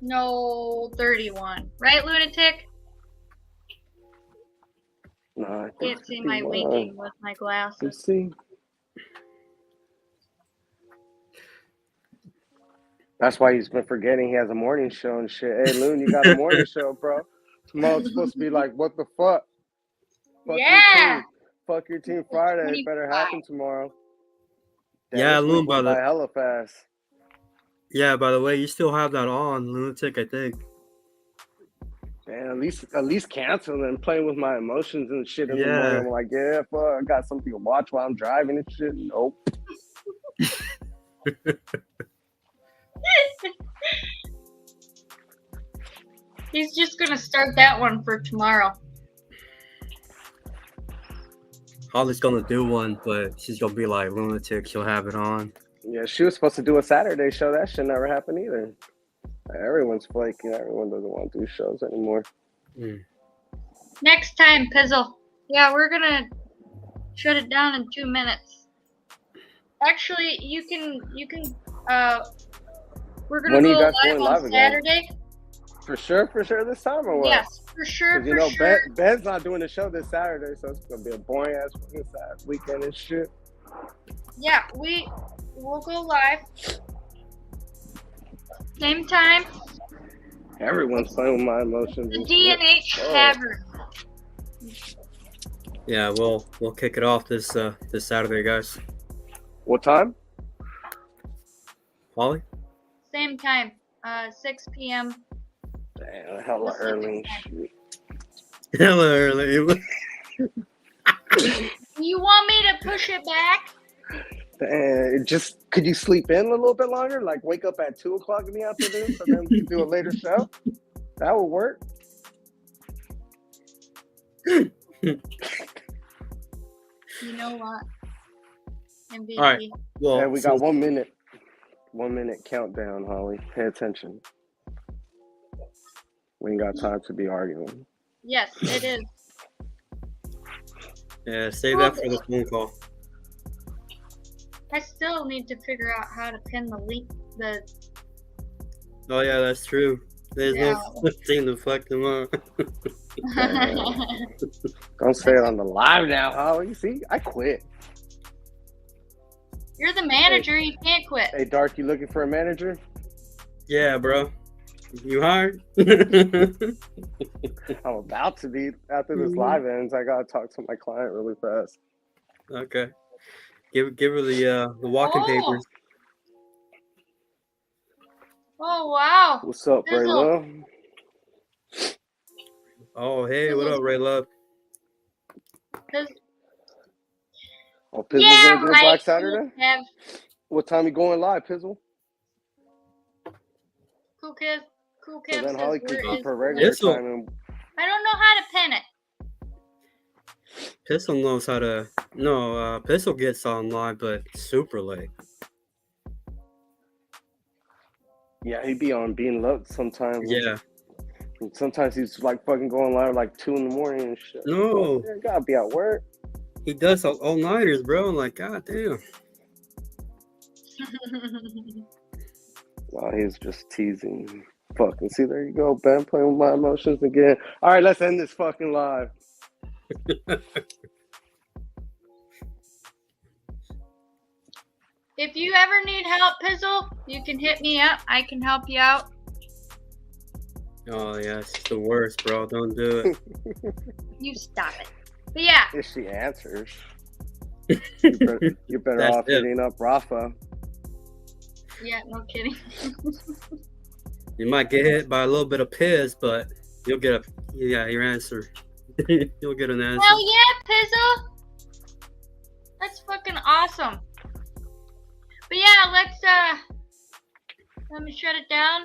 No, 31. Right, lunatic? No, I Can't see my 51. winking with my Let's glasses. see. That's why he's been forgetting he has a morning show and shit. Hey, Loon, you got a morning show, bro. Tomorrow's supposed to be like, what the fuck? Fuck Yeah. Your team. Fuck your team Friday. It better happen tomorrow. Yeah, this Loon, week went by by the hella fast. yeah, by the way, you still have that on, Lunatic, I think. Man, at least canceling and playing with my emotions and shit in the Yeah. morning. I'm like, yeah, fuck, I got something to watch while I'm driving and shit. Nope. He's just gonna start that one for tomorrow. Holly's gonna do one, but she's gonna be like Lunatic. She'll have it on. Yeah, she was supposed to do a Saturday show. That shit never happened either. Everyone's flaking. Everyone doesn't want to do shows anymore. Next time, Pizzle. Yeah, we're gonna shut it down in 2 minutes. Actually, you can we're gonna When are go you guys live going on live again? Saturday. For sure this time or what? Yes, for sure, Because, you know, sure. Ben's not doing the show this Saturday, so it's going to be a boring ass weekend and shit. Yeah, we'll go live. Same time, Everyone's playing with my emotions. the and D&H shit. Oh. Tavern. Yeah, we'll kick it off this Saturday, guys. What time? Holly? Same time, 6 p.m. Damn, hella early and shit. Hello, early. You want me to push it back? Damn, could you sleep in a little bit longer? Like wake up at 2 o'clock in the afternoon so then we can do a later show? That would work. You know what? MVP. All right. Well, Hey, we got 1 minute. 1 minute countdown, Holly. Pay attention. We ain't got time to be arguing. Yes, it is. Yeah, save that for the phone call. I still need to figure out how to pin the link. Oh yeah, that's true. There's no thing to fuck them up. Don't say it on the live now, Holly. You see, I quit. You're the manager. You can't quit. Hey, Dark, you looking for a manager? Yeah, bro. You hired? I'm about to be. After this live ends, I gotta talk to my client really fast. Okay. Give her the walking papers. Oh wow. What's up, Ray Fizzle. Love? Oh hey, what up, Ray Love? Oh, Pizzle's Yeah, gonna do a right. Black Saturday? Have What time you going live, Pizzle? Cool Kev. So Kev then says Holly can where keep is her the regular link? Pizzle. time. And I don't know how to pin it. Pistol knows how to. No, Pistol gets on live, but super late. yeah, he'd be on Being Looked sometimes. Yeah. And sometimes he's like fucking going live like 2 in the morning and shit. No. Yeah, gotta be at work. He does all nighters, bro. I'm like, God damn. No, he's just teasing. Fucking see, there you go, Ben, playing with my emotions again. All right, let's end this fucking live. If you ever need help, Pizzle, you can hit me up. I can help you out. Oh yeah, it's the worst, bro. Don't do it. You stop it. But yeah, If she answers, you're better That's off it. hitting up Rafa. yeah, no kidding. You might get hit by a little bit of piss, but you'll get your answer. You'll get an answer. Hell yeah, Pizzle. That's fucking awesome. But yeah, let me shut it down.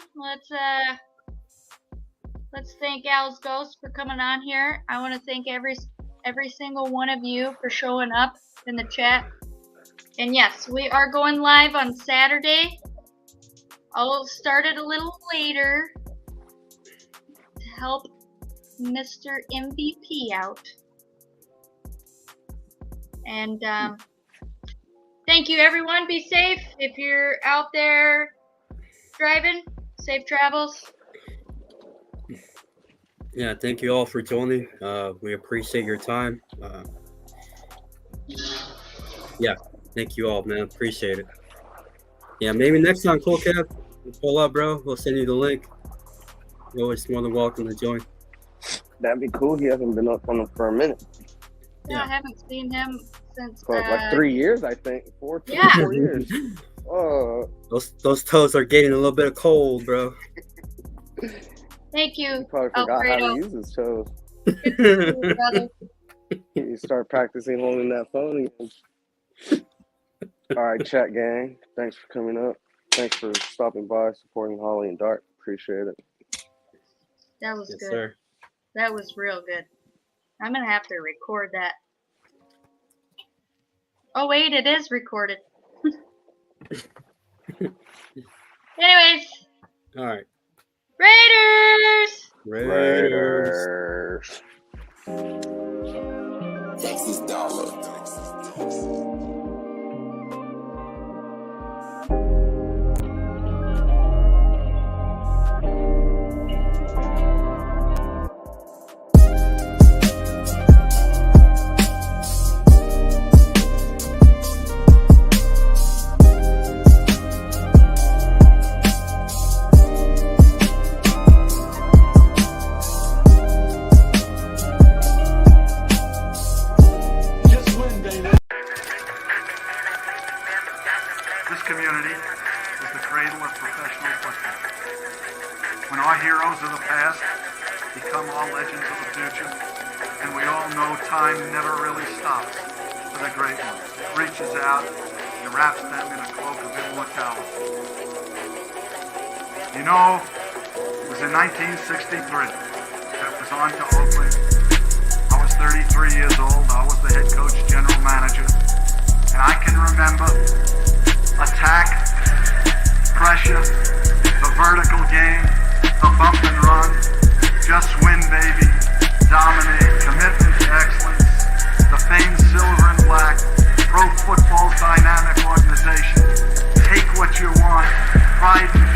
Let's thank Al's Ghost for coming on here. I want to thank every single one of you for showing up in the chat. And yes, we are going live on Saturday. I'll start it a little later to help Mr. MVP out. And thank you, everyone. Be safe. If you're out there driving, safe travels. Yeah, thank you all for joining. We appreciate your time. Yeah, thank you all, man. Appreciate it. Yeah, maybe next time, Cool Kev, pull up, bro. We'll send you the link. You're always more than welcome to join. That'd be cool. He hasn't been up on him for a minute. Yeah, Yeah. I haven't seen him since For like 3 years, I think. 4 Yeah. years. Oh, Those toes are getting a little bit cold, bro. Thank he you, probably forgot how Alfredo. to use his toes. brother. You start practicing holding that phone again. All right, chat gang. Thanks for coming up. Thanks for stopping by, supporting Holly and Dart. Appreciate it. That was Yes, good. sir. That was real good. I'm gonna have to record that. Oh wait, it is recorded. Anyways, All right. Raiders! Raiders. Texas Dollar. This community is the cradle of professional football. When our heroes of the past become our legends of the future, and we all know time never really stops for the great ones. It reaches out and wraps them in a cloak of immortality. You know, it was in 1963 that was on to Oakland. I was 33 years old. I was the head coach, general manager. And I can remember attack, pressure, the vertical game, the bump and run, just win, baby, dominate, commitment to excellence, the famed silver and black, pro football's dynamic organization. Take what you want, pride and